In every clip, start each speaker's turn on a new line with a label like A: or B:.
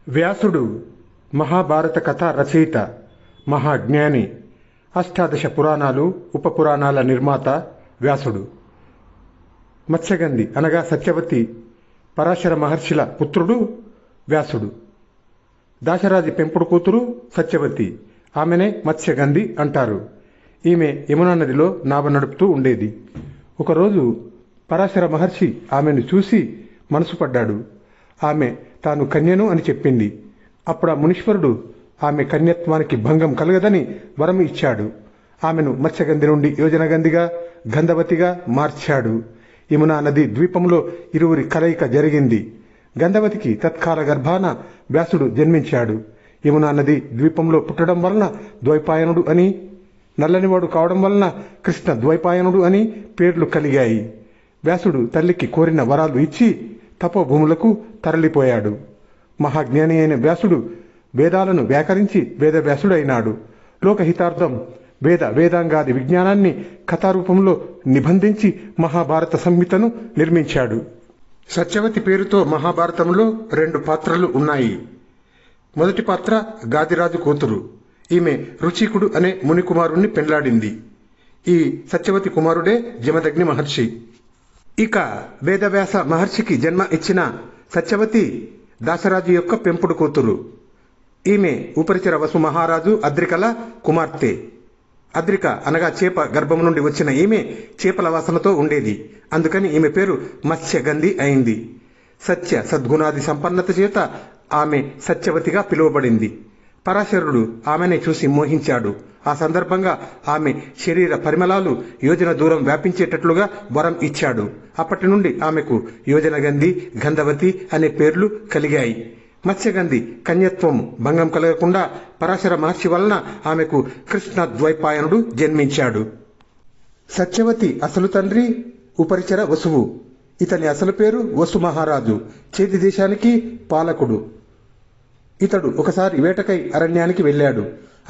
A: వ్యాసుడు మహాభారత కథా రచయిత, మహాజ్ఞాని, అష్టాదశ పురాణాలు ఉపపురాణాల నిర్మాత వ్యాసుడు. మత్స్యగంధి అనగా సత్యవతి పరాశర మహర్షుల పుత్రుడు వ్యాసుడు. దాశరాజి పెంపుడు కూతురు సత్యవతి, ఆమెనే మత్స్యగంధి అంటారు. ఈమె యమునా నదిలో నావ నడుపుతూ ఉండేది. ఒకరోజు పరాశర మహర్షి ఆమెను చూసి మనసు పడ్డాడు. ఆమె తాను కన్యను అని చెప్పింది. అప్పుడు ఆ మునీశ్వరుడు ఆమె కన్యత్వానికి భంగం కలగదని వరం ఇచ్చాడు. ఆమెను మత్స్యగంధి నుండి యోజనగంధిగా, గంధవతిగా మార్చాడు. యమునా నది ద్వీపంలో ఇరువురి కలయిక జరిగింది. గంధవతికి తత్కాల గర్భాన వ్యాసుడు జన్మించాడు. యమునా నది ద్వీపంలో పుట్టడం వలన ద్వైపాయనుడు అని, నల్లనివాడు కావడం వలన కృష్ణ ద్వైపాయనుడు అని పేర్లు కలిగాయి. వ్యాసుడు తల్లికి కోరిన వరాలు ఇచ్చి తపోభూములకు తరలిపోయాడు. మహాజ్ఞాని అయిన వ్యాసుడు వేదాలను వ్యాకరించి వేదవ్యాసుడైనాడు. లోకహితార్థం వేదాంగాది విజ్ఞానాన్ని కథారూపంలో నిబంధించి మహాభారత సంహితను నిర్మించాడు. సత్యవతి పేరుతో మహాభారతంలో 2 పాత్రలు ఉన్నాయి. మొదటి పాత్ర గాదిరాజు కూతురు. ఈమె రుచికుడు అనే మునికుమారుణ్ణి పెండ్లాడింది. ఈ సత్యవతి కుమారుడే జమదగ్ని మహర్షి. ఇక వేదవ్యాస మహర్షికి జన్మ ఇచ్చిన సత్యవతి దాశరాజు యొక్క పెంపుడు కూతురు. ఈమె ఉపరిచర వసు మహారాజు అద్రికల కుమార్తె. అద్రిక అనగా చేప గర్భం నుండి వచ్చిన ఈమె చేపల వాసనతో ఉండేది. అందుకని ఈమె పేరు మత్స్యగంధి అయింది. సత్య సద్గుణాది సంపన్నత చేత ఆమె సత్యవతిగా పిలువబడింది. పరాశరుడు ఆమెనే చూసి మోహించాడు. ఆ సందర్భంగా ఆమె శరీర పరిమళాలు యోజన దూరం వ్యాపించేటట్లుగా వరం ఇచ్చాడు. అప్పటి నుండి ఆమెకు యోజనగంధి, గంధవతి అనే పేర్లు కలిగాయి. మత్స్యగంధి కన్యత్వం భంగం కలగకుండా పరాశర మహర్షి వలన ఆమెకు కృష్ణ ద్వైపాయనుడు జన్మించాడు. సత్యవతి అసలు తండ్రి ఉపరిచర వసువు. ఇతని అసలు పేరు వసు మహారాజు, చేతి దేశానికి పాలకుడు. ఇతడు ఒకసారి వేటకై అరణ్యానికి వెళ్ళాడు.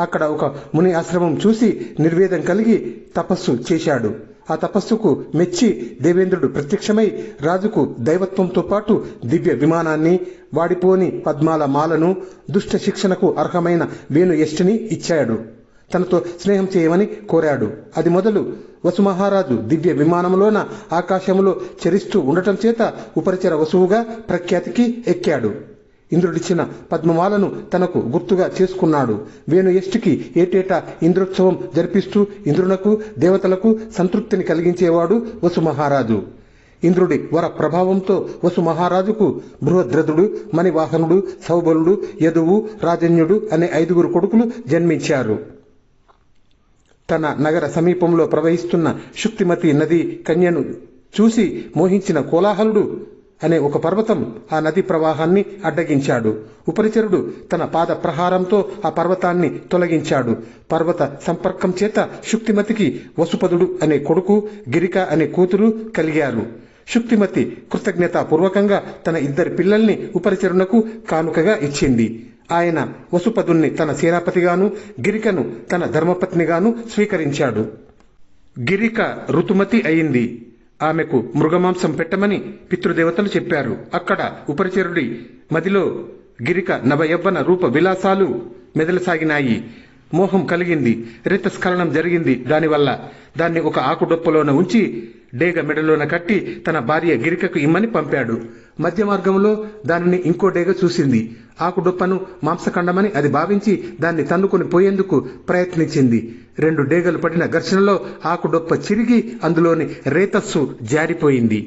A: అక్కడ ఒక ముని ఆశ్రమం చూసి నిర్వేదం కలిగి తపస్సు చేశాడు. ఆ తపస్సుకు మెచ్చి దేవేంద్రుడు ప్రత్యక్షమై రాజుకు దైవత్వంతో పాటు దివ్య విమానాన్ని, వాడిపోని పద్మాల మాలను, దుష్ట శిక్షణకు అర్హమైన వేణుయష్టిని ఇచ్చాడు. తనతో స్నేహం చేయమని కోరాడు. అది మొదలు వసుమహారాజు దివ్య విమానంలోన ఆకాశంలో చరిస్తూ ఉండటం చేత ఉపరిచర వసువుగా ప్రఖ్యాతికి ఎక్కాడు. ఇంద్రుడిచ్చిన పద్మమాలను తనకు గుర్తుగా చేసుకున్నాడు. వేణుయష్టికి ఏటేటా ఇంద్రోత్సవం జరిపిస్తూ ఇంద్రునకు, దేవతలకు సంతృప్తిని కలిగించేవాడు వసు మహారాజు. ఇంద్రుడి వర ప్రభావంతో వసు మహారాజుకు బృహద్రథుడు, మణివాహనుడు, సౌబలుడు, యదువు, రాజన్యుడు అనే 5 కొడుకులు జన్మించారు. తన నగర సమీపంలో ప్రవహిస్తున్న శుక్తిమతి నది కన్యను చూసి మోహించిన కోలాహలుడు అనే ఒక పర్వతం ఆ నది ప్రవాహాన్ని అడ్డగించాడు. ఉపరిచరుడు తన పాద ప్రహారంతో ఆ పర్వతాన్ని తొలగించాడు. పర్వత సంపర్కం చేత శుక్తిమతికి వసుపదుడు అనే కొడుకు, గిరిక అనే కూతురు కలిగారు. శుక్తిమతి కృతజ్ఞతాపూర్వకంగా తన 2 పిల్లల్ని ఉపరిచరునకు కానుకగా ఇచ్చింది. ఆయన వసుపదుణ్ణి తన సేనాపతిగాను, గిరికను తన ధర్మపత్నిగాను స్వీకరించాడు. గిరిక ఋతుమతి అయింది. ఆమెకు మృగమాంసం పెట్టమని పితృదేవతలు చెప్పారు. అక్కడ ఉపరిచరుడి మదిలో గిరిక నవయవ్వన రూప విలాసాలు మెదలసాగినాయి. మోహం కలిగింది. రితస్ఖలనం జరిగింది. దానివల్ల దాన్ని ఒక ఆకుడొప్పలోన ఉంచి డేగ మెడలోన కట్టి తన భార్య గిరికకు ఇమ్మని పంపాడు. మధ్య మార్గంలో దానిని ఇంకో డేగ చూసింది. ఆకుడొప్పను మాంసఖండమని అది భావించి దాన్ని తన్నుకొని పోయేందుకు ప్రయత్నించింది. 2 డేగలు పడిన ఘర్షణలో ఆకుడొప్ప చిరిగి అందులోని రేతస్సు జారిపోయింది.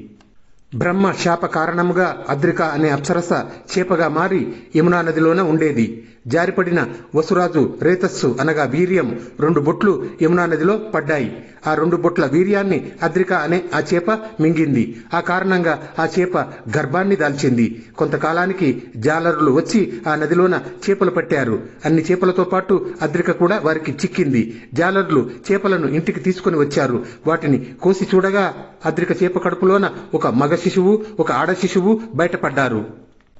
A: బ్రహ్మ శాప కారణముగా అద్రిక అనే అప్సరస చేపగా మారి యమునా నదిలోన ఉండేది. జారిపడిన వసురాజు రేతస్సు అనగా వీర్యం 2 బొట్లు యమునా నదిలో పడ్డాయి. ఆ 2 బొట్ల వీర్యాన్ని అద్రిక అనే ఆ చేప మింగింది. ఆ కారణంగా ఆ చేప గర్భాన్ని దాల్చింది. కొంతకాలానికి జాలరులు వచ్చి ఆ నదిలోన చేపలు పట్టారు. అన్ని చేపలతో పాటు అద్రిక కూడా వారికి చిక్కింది. జాలరులు చేపలను ఇంటికి తీసుకుని వచ్చారు. వాటిని కోసి చూడగా అద్రిక చేప కడుపులోన ఒక మగ శిశువు, ఒక ఆడ శిశువు బయటపడ్డారు.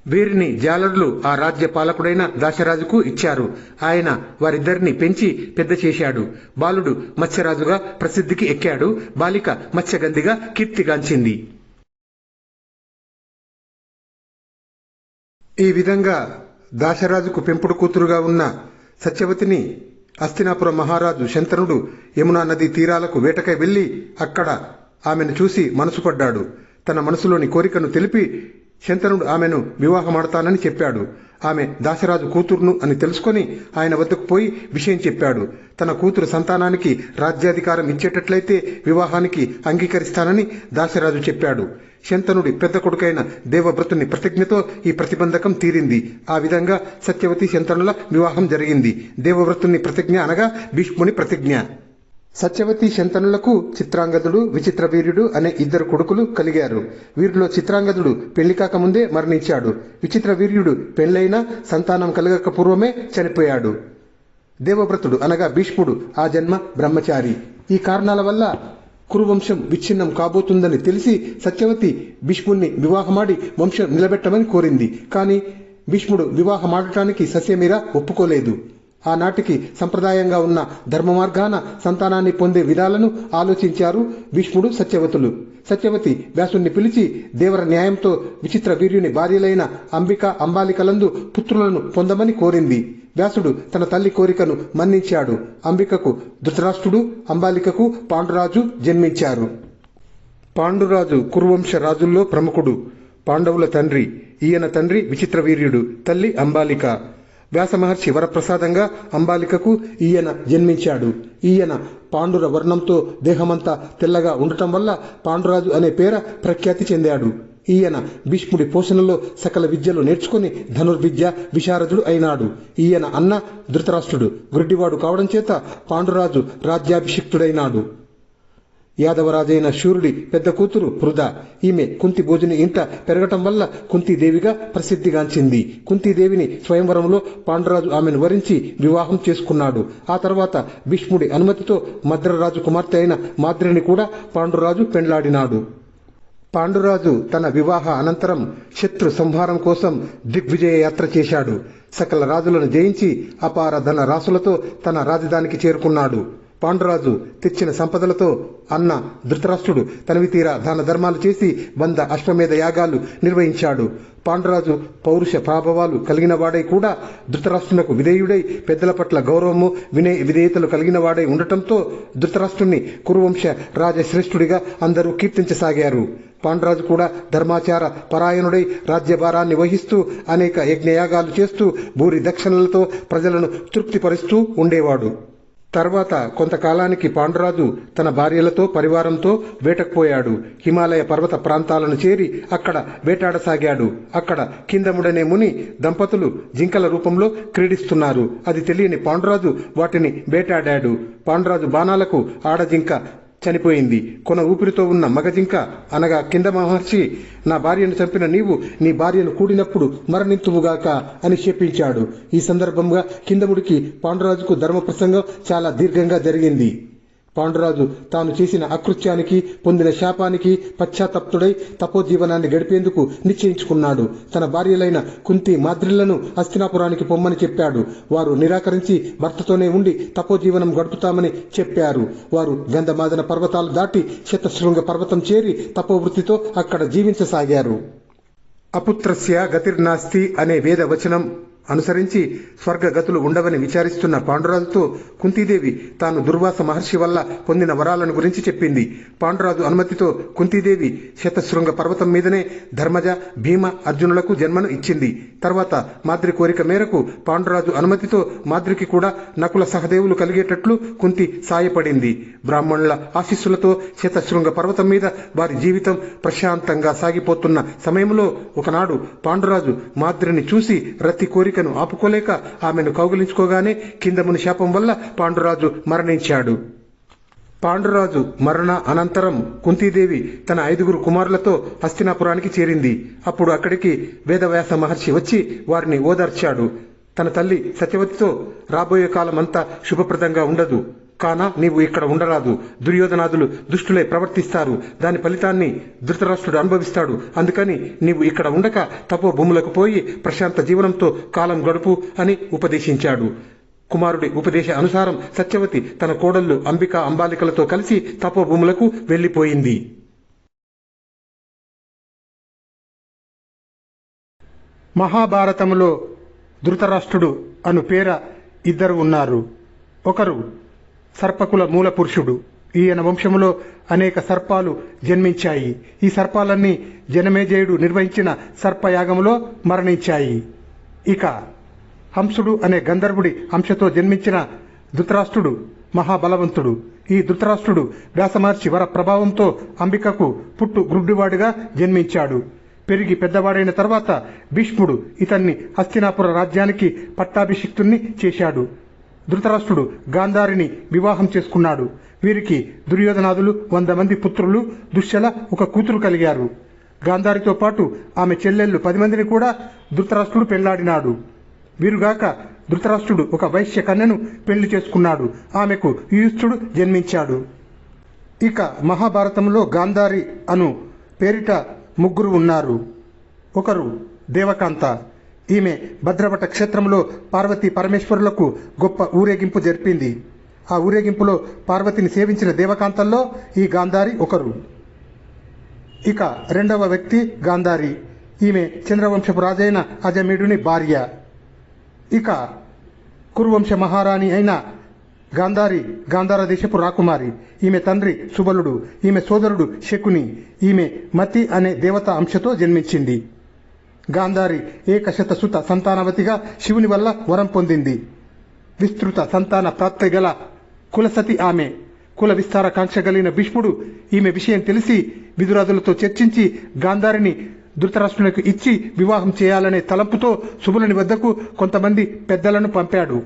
A: వీరిని జాలరులు ఆ రాజ్య పాలకుడైన దాశరాజుకు ఇచ్చారు. ఆయన వారిద్దరిని పెంచి పెద్ద చేశాడు. బాలుడు మత్స్యరాజుగా ప్రసిద్ధికి ఎక్కాడు. బాలిక మత్స్యగంధిగా కీర్తిగాంచింది. ఈ విధంగా దాశరాజుకు పెంపుడు కూతురుగా ఉన్న సత్యవతిని హస్తినాపురం మహారాజు శంతనుడు యమునా నదీ తీరాలకు వేటకై వెళ్లి అక్కడ ఆమెను చూసి మనసు పడ్డాడు. తన మనసులోని కోరికను తెలిపి శంతనుడు ఆమెను వివాహమాడతానని చెప్పాడు. ఆమె దాశరాజు కూతురును అని తెలుసుకొని ఆయన వద్దకు పోయి విషయం చెప్పాడు. తన కూతురు సంతానానికి రాజ్యాధికారం ఇచ్చేటట్లయితే వివాహానికి అంగీకరిస్తానని దాశరాజు చెప్పాడు. శంతనుడి పెద్ద కొడుకైన దేవవ్రతుని ప్రతిజ్ఞతో ఈ ప్రతిబంధకం తీరింది. ఆ విధంగా సత్యవతి శంతనుల వివాహం జరిగింది. దేవవ్రతుని ప్రతిజ్ఞ అనగా భీష్ముని ప్రతిజ్ఞ. సత్యవతి శంతనులకు చిత్రాంగదుడు, విచిత్రవీర్యుడు అనే ఇద్దరు కొడుకులు కలిగారు. వీరిలో చిత్రాంగదుడు పెళ్లి కాకముందే మరణించాడు. విచిత్రవీర్యుడు పెళ్లైనా సంతానం కలగక పూర్వమే చనిపోయాడు. దేవవ్రతుడు అనగా భీష్ముడు ఆ జన్మ బ్రహ్మచారి. ఈ కారణాల వల్ల కురువంశం విచ్ఛిన్నం కాబోతుందని తెలిసి సత్యవతి భీష్ముణ్ణి వివాహమాడి వంశం నిలబెట్టమని కోరింది. కానీ భీష్ముడు వివాహమాడటానికి సస్యమీర ఒప్పుకోలేదు. ఆనాటికి సంప్రదాయంగా ఉన్న ధర్మ మార్గాన సంతానాన్ని పొందే విధాలను ఆలోచించారు భీష్ముడు సత్యవతులు. సత్యవతి వ్యాసుణ్ణి పిలిచి దేవర న్యాయంతో విచిత్ర వీర్యుని భార్యలైన అంబిక, అంబాలికలందు పుత్రులను పొందమని కోరింది. వ్యాసుడు తన తల్లి కోరికను మన్నించాడు. అంబికకు ధృతరాష్ట్రుడు, అంబాలికకు పాండురాజు జన్మించారు. పాండురాజు కురువంశ రాజుల్లో ప్రముఖుడు. పాండవుల తండ్రి. ఈయన తండ్రి విచిత్రవీర్యుడు, తల్లి అంబాలిక. వ్యాసమహర్షి వరప్రసాదంగా అంబాలికకు ఈయన జన్మించాడు. ఈయన పాండుర వర్ణంతో దేహమంతా తెల్లగా ఉండటం వల్ల పాండురాజు అనే పేర ప్రఖ్యాతి చెందాడు. ఈయన భీష్ముడి పోషణలో సకల విద్యలు నేర్చుకుని ధనుర్విద్య విశారదుడు అయినాడు. ఈయన అన్న ధృతరాష్ట్రుడు గుడ్డివాడు కావడం చేత పాండురాజు రాజ్యాభిషిక్తుడైనాడు. యాదవరాజైన శూరుడి పెద్ద కూతురు పృథ. ఈమె కుంతి భోజుని ఇంట పెరగటం వల్ల కుంతీదేవిగా ప్రసిద్ధిగాంచింది. కుంతీదేవిని స్వయంవరంలో పాండురాజు ఆమెను వరించి వివాహం చేసుకున్నాడు. ఆ తర్వాత భీష్ముడి అనుమతితో మద్రరాజు కుమార్తె అయిన మాద్రిని కూడా పాండురాజు పెండ్లాడినాడు. పాండురాజు తన వివాహ అనంతరం శత్రు సంహారం కోసం దిగ్విజయ యాత్ర చేశాడు. సకల రాజులను జయించి అపార ధన రాసులతో తన రాజధానికి చేరుకున్నాడు. పాండురాజు తెచ్చిన సంపదలతో అన్న ధృతరాష్ట్రుడు తనవి తీరా దాన ధర్మాలు చేసి 100 అశ్వమేధ యాగాలు నిర్వహించాడు. పాండురాజు పౌరుష ప్రాభవాలు కలిగిన వాడై కూడా ధృతరాష్ట్రునకు విధేయుడై పెద్దల పట్ల గౌరవము, విధేయతలు కలిగిన వాడై ఉండటంతో ధృతరాష్ట్రుని కురువంశ రాజశ్రేష్ఠుడిగా అందరూ కీర్తించసాగారు. పాండురాజు కూడా ధర్మాచార పరాయణుడై రాజ్యభారాన్ని వహిస్తూ అనేక యజ్ఞయాగాలు చేస్తూ భూరి దక్షిణలతో ప్రజలను తృప్తిపరుస్తూ ఉండేవాడు. తర్వాత కొంతకాలానికి పాండురాజు తన భార్యలతో పరివారంతో వేటకుపోయాడు. హిమాలయ పర్వత ప్రాంతాలను చేరి అక్కడ వేటాడసాగాడు. అక్కడ కిందముడనే ముని దంపతులు జింకల రూపంలో క్రీడిస్తున్నారు. అది తెలియని పాండురాజు వాటిని వేటాడాడు. పాండురాజు బాణాలకు ఆడజింక చనిపోయింది. కొన ఊపిరితో ఉన్న మగజింక అనగా కింద మహర్షి, నా భార్యను చంపిన నీవు నీ భార్యను కూడినప్పుడు మరణింతువుగాక అని శపించాడు. ఈ సందర్భంగా కిందముడికి పాండురాజుకు ధర్మ ప్రసంగం చాలా దీర్ఘంగా జరిగింది. పాండురాజు తాను చేసిన అకృత్యానికి పొందిన శాపానికి పశ్చాత్తప్తుడై తపోజీవనాన్ని గడిపేందుకు నిశ్చయించుకున్నాడు. తన భార్యలైన కుంతి, మాద్రిలను హస్తినాపురానికి పొమ్మని చెప్పాడు. వారు నిరాకరించి భర్తతోనే ఉండి తపోజీవనం గడుపుతామని చెప్పారు. వారు గంధమాదన పర్వతాలు దాటి శతశృంగ పర్వతం చేరి తపోవృత్తితో అక్కడ జీవించసాగారు. అపుత్రస్య గతిర్నాస్తి అనే వేద వచనం అనుసరించి స్వర్గగతులు ఉండవని విచారిస్తున్న పాండురాజుతో కుంతీదేవి తాను దుర్వాస మహర్షి వల్ల పొందిన వరాలను గురించి చెప్పింది. పాండురాజు అనుమతితో కుంతీదేవి శతశృంగ పర్వతం మీదనే ధర్మజ, భీమ, అర్జునులకు జన్మను ఇచ్చింది. తర్వాత మాద్రి కోరిక మేరకు పాండురాజు అనుమతితో మాద్రికి కూడా నకుల సహదేవులు కలిగేటట్లు కుంతి సాయపడింది. బ్రాహ్మణుల ఆశీస్సులతో శతశృంగ పర్వతం మీద వారి జీవితం ప్రశాంతంగా సాగిపోతున్న సమయంలో ఒకనాడు పాండురాజు మాద్రిని చూసి రతి కోరికను ఆపుకోలేక ఆమెను కౌగిలించుకోగానే కిందముని శాపం వల్ల పాండురాజు మరణించాడు. పాండురాజు మరణ అనంతరం కుంతీదేవి తన 5 కుమారులతో హస్తినాపురానికి చేరింది. అప్పుడు అక్కడికి వేదవ్యాస మహర్షి వచ్చి వారిని ఓదార్చాడు. తన తల్లి సత్యవతితో, రాబోయే కాలమంతా శుభప్రదంగా ఉండదు కాన నీవు ఇక్కడ ఉండరాదు. దుర్యోధనాదులు దుష్టులై ప్రవర్తిస్తారు. దాని ఫలితాన్ని ధృతరాష్ట్రుడు అనుభవిస్తాడు. అందుకని నీవు ఇక్కడ ఉండక తపో భూములకు పోయి ప్రశాంత జీవనంతో కాలం గడుపు అని ఉపదేశించాడు. కుమారుడి ఉపదేశ అనుసారం సత్యవతి తన కోడళ్లు అంబిక, అంబాలికలతో కలిసి తపోభూములకు వెళ్లిపోయింది. మహాభారతంలో ధృతరాష్ట్రుడు అను పేర ఇద్దరు ఉన్నారు. ఒకరు సర్పకుల మూల పురుషుడు. ఈయన వంశములో అనేక సర్పాలు జన్మించాయి. ఈ సర్పాలన్నీ జనమేజయుడు నిర్వహించిన సర్పయాగములో మరణించాయి. ఇక హంసుడు అనే గంధర్వుడి అంశతో జన్మించిన ధృతరాష్ట్రుడు మహాబలవంతుడు. ఈ ధృతరాష్ట్రుడు వ్యాసమహర్షి వర ప్రభావంతో అంబికకు పుట్టు గ్రుడ్డివాడిగా జన్మించాడు. పెరిగి పెద్దవాడైన తర్వాత భీష్ముడు ఇతన్ని హస్తినాపుర రాజ్యానికి పట్టాభిషిక్తుణ్ణి చేశాడు. ధృతరాష్ట్రుడు గాంధారిని వివాహం చేసుకున్నాడు. వీరికి దుర్యోధనాదులు 100 మంది పుత్రులు, దుశ్శల ఒక కూతురు కలిగారు. గాంధారితో పాటు ఆమె చెల్లెళ్ళు 10 మందిని కూడా ధృతరాష్ట్రుడు పెళ్లాడినాడు. వీరుగాక ధృతరాష్ట్రుడు ఒక వైశ్య కన్యను పెళ్లి చేసుకున్నాడు. ఆమెకు యుయుత్సుడు జన్మించాడు. ఇక మహాభారతంలో గాంధారి అను పేరిట 3 ఉన్నారు. ఒకరు దేవకాంత. ఈమె భద్రవట క్షేత్రంలో పార్వతీ పరమేశ్వరులకు గొప్ప ఊరేగింపు జరిపింది. ఆ ఊరేగింపులో పార్వతిని సేవించిన దేవకాంతల్లో ఈ గాంధారి ఒకరు. ఇక రెండవ వ్యక్తి గాంధారి. ఈమె చంద్రవంశపు రాజైన అజమీడుని భార్య. ఇక కురువంశ మహారాణి అయిన గాంధారి గాంధార దేశపు రాకుమారి. ఈమె తండ్రి సుబలుడు. ఈమె సోదరుడు శకుని. ఈమె మతి అనే దేవత అంశతో జన్మించింది. గాంధారి ఏకశతసుత సంతానవతిగా శివుని వల్ల వరం పొందింది. విస్తృత సంతాన ప్రాప్తి గల కులసతి ఆమె. కుల విస్తార కాంక్ష కలిగిన భీష్ముడు ఈమె విషయం తెలిసి విదురాదులతో చర్చించి గాంధారిని ధృతరాష్ట్రునికి ఇచ్చి వివాహం చేయాలనే తలంపుతో సుబలుని వద్దకు కొంతమంది పెద్దలను పంపాడు.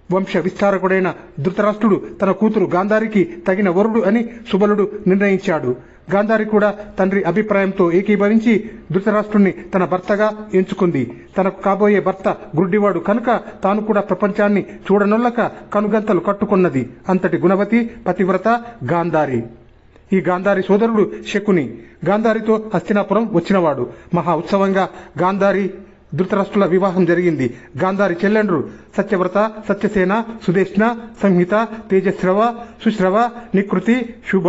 A: వంశ విస్తారకుడైన ధృతరాష్ట్రుడు తన కూతురు గాంధారికి తగిన వరుడు అని సుబలుడు నిర్ణయించాడు. గాంధారి కూడా తండ్రి అభిప్రాయంతో ఏకీభవించి ధృతరాష్ట్రుణ్ణి తన భర్తగా ఎంచుకుంది. తనకు కాబోయే భర్త గుడ్డివాడు కనుక తాను కూడా ప్రపంచాన్ని చూడనొల్లక కనుగంతలు కట్టుకున్నది. అంతటి గుణవతి పతివ్రత గాంధారి. ఈ గాంధారి సోదరుడు శకుని. గాంధారితో హస్తినాపురం వచ్చినవాడు. మహా ఉత్సవంగా గాంధారి ధృతరాష్ట్రుల వివాహం జరిగింది. గాంధారి చెల్లెండ్రు సత్యవ్రత, సత్యసేన, సుదేష్ణ, సంహిత, తేజశ్రవ, సుశ్రవ, నికృతి, శుభ,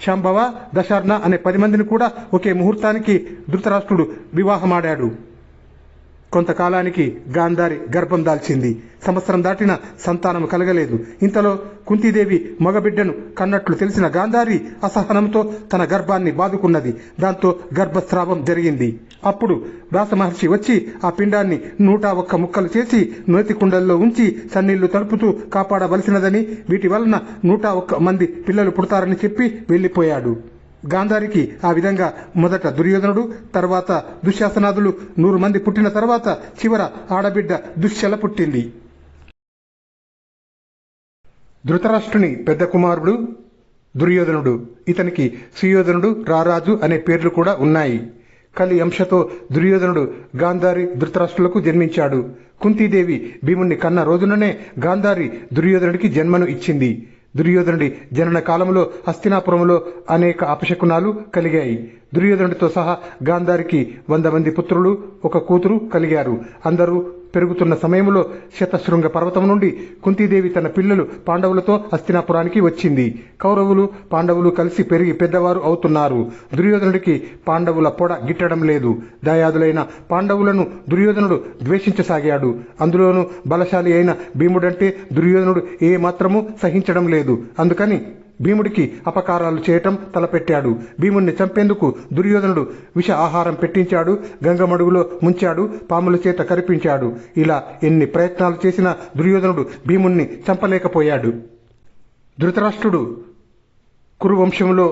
A: శాంభవ, దశార్ణ అనే 10 మందిని కూడా ఒకే ముహూర్తానికి ధృతరాష్ట్రుడు వివాహమాడాడు. కొంతకాలానికి గాంధారి గర్భం దాల్చింది. సంవత్సరం దాటిన సంతానం కలగలేదు. ఇంతలో కుంతీదేవి మగబిడ్డను కన్నట్లు తెలిసిన గాంధారి అసహనంతో తన గర్భాన్ని బాదుకున్నది. దాంతో గర్భస్రావం జరిగింది. అప్పుడు వ్యాసమహర్షి వచ్చి ఆ పిండాన్ని 101 ముక్కలు చేసి నోతి కుండల్లో ఉంచి సన్నీళ్లు తడుపుతూ కాపాడవలసినదని, వీటి వలన 101 మంది పిల్లలు పుడతారని చెప్పి వెళ్లిపోయాడు. గాంధారికి ఆ విధంగా మొదట దుర్యోధనుడు, తర్వాత దుశ్శాసనాదులు 100 మంది పుట్టిన తర్వాత చివర ఆడబిడ్డ దుశ్శల పుట్టింది. ధృతరాష్ట్రుని పెద్ద కుమారుడు దుర్యోధనుడు. ఇతనికి సుయోధనుడు, రారాజు అనే పేర్లు కూడా ఉన్నాయి. కలి అంశతో దుర్యోధనుడు గాంధారి ధృతరాష్ట్రులకు జన్మించాడు. కుంతీదేవి భీముణ్ణి కన్న రోజుననే గాంధారి దుర్యోధనుడికి జన్మను ఇచ్చింది. దుర్యోధనుడి జనన కాలంలో హస్తినాపురంలో అనేక అపశకునాలు కలిగాయి. దుర్యోధనుడితో సహా గాంధారికి 100 మంది పుత్రులు, ఒక కూతురు కలిగారు. అందరూ పెరుగుతున్న సమయంలో శతశృంగ పర్వతం నుండి కుంతీదేవి తన పిల్లలు పాండవులతో హస్తినాపురానికి వచ్చింది. కౌరవులు పాండవులు కలిసి పెరిగి పెద్దవారు అవుతున్నారు. దుర్యోధనుడికి పాండవుల పొడ గిట్టడం లేదు. దయాదులైన పాండవులను దుర్యోధనుడు ద్వేషించసాగాడు. అందులోనూ బలశాలి అయిన భీముడంటే దుర్యోధనుడు ఏ మాత్రమూ సహించడం లేదు. అందుకని భీముడికి అపకారాలు చేయటం తలపెట్టాడు. భీముణ్ణి చంపేందుకు దుర్యోధనుడు విష ఆహారం పెట్టించాడు. గంగమడుగులో ముంచాడు. పాముల చేత కరిపించాడు. ఇలా ఎన్ని ప్రయత్నాలు చేసినా దుర్యోధనుడు భీముణ్ణి చంపలేకపోయాడు. ధృతరాష్ట్రుడు కురువంశంలో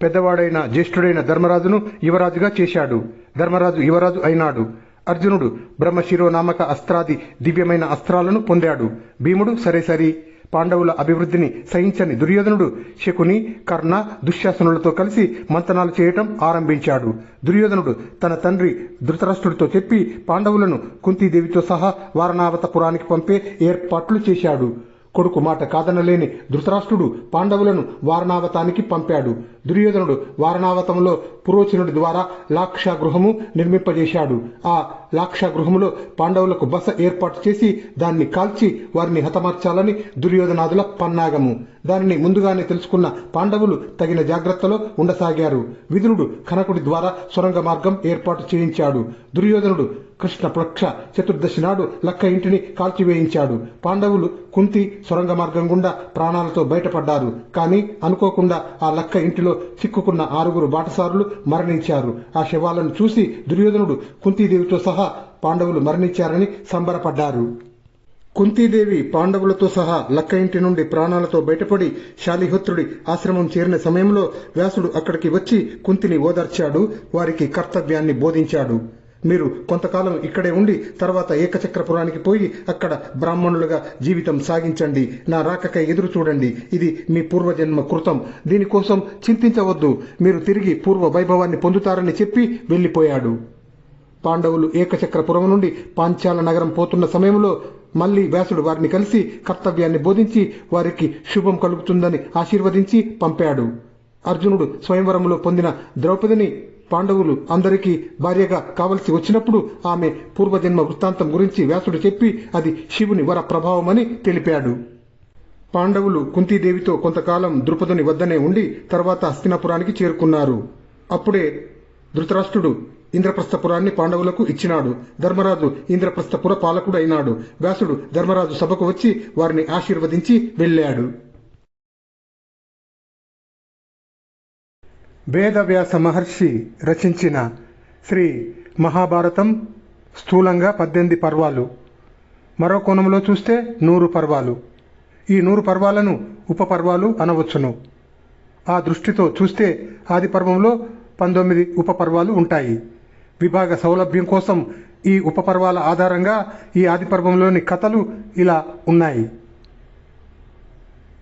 A: పెద్దవాడైన జ్యేష్ఠుడైన ధర్మరాజును యువరాజుగా చేశాడు. ధర్మరాజు యువరాజు అయినాడు. అర్జునుడు బ్రహ్మశిరో నామక అస్త్రాది దివ్యమైన అస్త్రాలను పొందాడు. భీముడు సరేసరి. పాండవుల అభివృద్ధిని సహించని దుర్యోధనుడు శకుని, కర్ణ, దుశ్శాసనులతో కలిసి మంతనాలు చేయటం ఆరంభించాడు. దుర్యోధనుడు తన తండ్రి ధృతరాష్ట్రుడితో చెప్పి పాండవులను కుంతీదేవితో సహా వారణావతపురానికి పంపే ఏర్పాట్లు చేశాడు. కొడుకు మాట కాదనలేని ధృతరాష్ట్రుడు పాండవులను వారణావతానికి పంపాడు. దుర్యోధనుడు వారణావతంలో పురోచనుడి ద్వారా లాక్షాగృహము నిర్మింపజేశాడు. ఆ లాక్షాగృహములో పాండవులకు బస ఏర్పాటు చేసి దాన్ని కాల్చి వారిని హతమార్చాలని దుర్యోధనాదుల పన్నాగము. దానిని ముందుగానే తెలుసుకున్న పాండవులు తగిన జాగ్రత్తలో ఉండసాగారు. విదురుడు కనకుడి ద్వారా సొరంగ మార్గం ఏర్పాటు చేయించాడు. దుర్యోధనుడు కృష్ణపక్ష చతుర్దశి నాడు లక్క ఇంటిని కాల్చివేయించాడు. పాండవులు కుంతి సొరంగ మార్గం గుండా ప్రాణాలతో బయటపడ్డారు. కానీ అనుకోకుండా ఆ లక్క ఇంటిలో చిక్కుకున్న 6 బాటసారులు మరణించారు. ఆ శవాలను చూసి దుర్యోధనుడు కుంతీదేవితో సహా పాండవులు మరణించారని సంబరపడ్డారు. కుంతీదేవి పాండవులతో సహా లక్క ఇంటి నుండి ప్రాణాలతో బయటపడి శాలిహోత్రుడి ఆశ్రమం చేరిన సమయంలో వ్యాసుడు అక్కడికి వచ్చి కుంతిని ఓదార్చాడు. వారికి కర్తవ్యాన్ని బోధించాడు. మీరు కొంతకాలం ఇక్కడే ఉండి తర్వాత ఏకచక్రపురానికి పోయి అక్కడ బ్రాహ్మణులుగా జీవితం సాగించండి. నా రాకకై ఎదురు చూడండి. ఇది మీ పూర్వజన్మ కృతం. దీనికోసం చింతించవద్దు. మీరు తిరిగి పూర్వ వైభవాన్ని పొందుతారని చెప్పి వెళ్ళిపోయాడు. పాండవులు ఏకచక్రపురం నుండి పాంచాల నగరం పోతున్న సమయంలో మళ్లీ వ్యాసుడు వారిని కలిసి కర్తవ్యాన్ని బోధించి వారికి శుభం కలుగుతుందని ఆశీర్వదించి పంపాడు. అర్జునుడు స్వయంవరంలో పొందిన ద్రౌపదిని పాండవులు అందరికీ భార్యగా కావలసి వచ్చినప్పుడు ఆమె పూర్వజన్మ వృత్తాంతం గురించి వ్యాసుడు చెప్పి అది శివుని వర ప్రభావమని తెలిపాడు. పాండవులు కుంతీదేవితో కొంతకాలం ద్రుపదుని వద్దనే ఉండి తర్వాత హస్తినాపురానికి చేరుకున్నారు. అప్పుడే ధృతరాష్ట్రుడు ఇంద్రప్రస్థపురాన్ని పాండవులకు ఇచ్చినాడు. ధర్మరాజు ఇంద్రప్రస్థపుర పాలకుడు అయినాడు. వ్యాసుడు ధర్మరాజు సభకు వచ్చి వారిని ఆశీర్వదించి వెళ్ళాడు. వేదవ్యాస మహర్షి రచించిన శ్రీ మహాభారతం స్థూలంగా 18 పర్వాలు, మరో కోణంలో చూస్తే 100 పర్వాలు. ఈ 100 పర్వాలను ఉపపర్వాలు అనవచ్చును. ఆ దృష్టితో చూస్తే ఆది పర్వంలో 19 ఉపపర్వాలు ఉంటాయి. విభాగ సౌలభ్యం కోసం ఈ ఉపపర్వాల ఆధారంగా ఈ ఆది పర్వంలోని కథలు ఇలా ఉన్నాయి.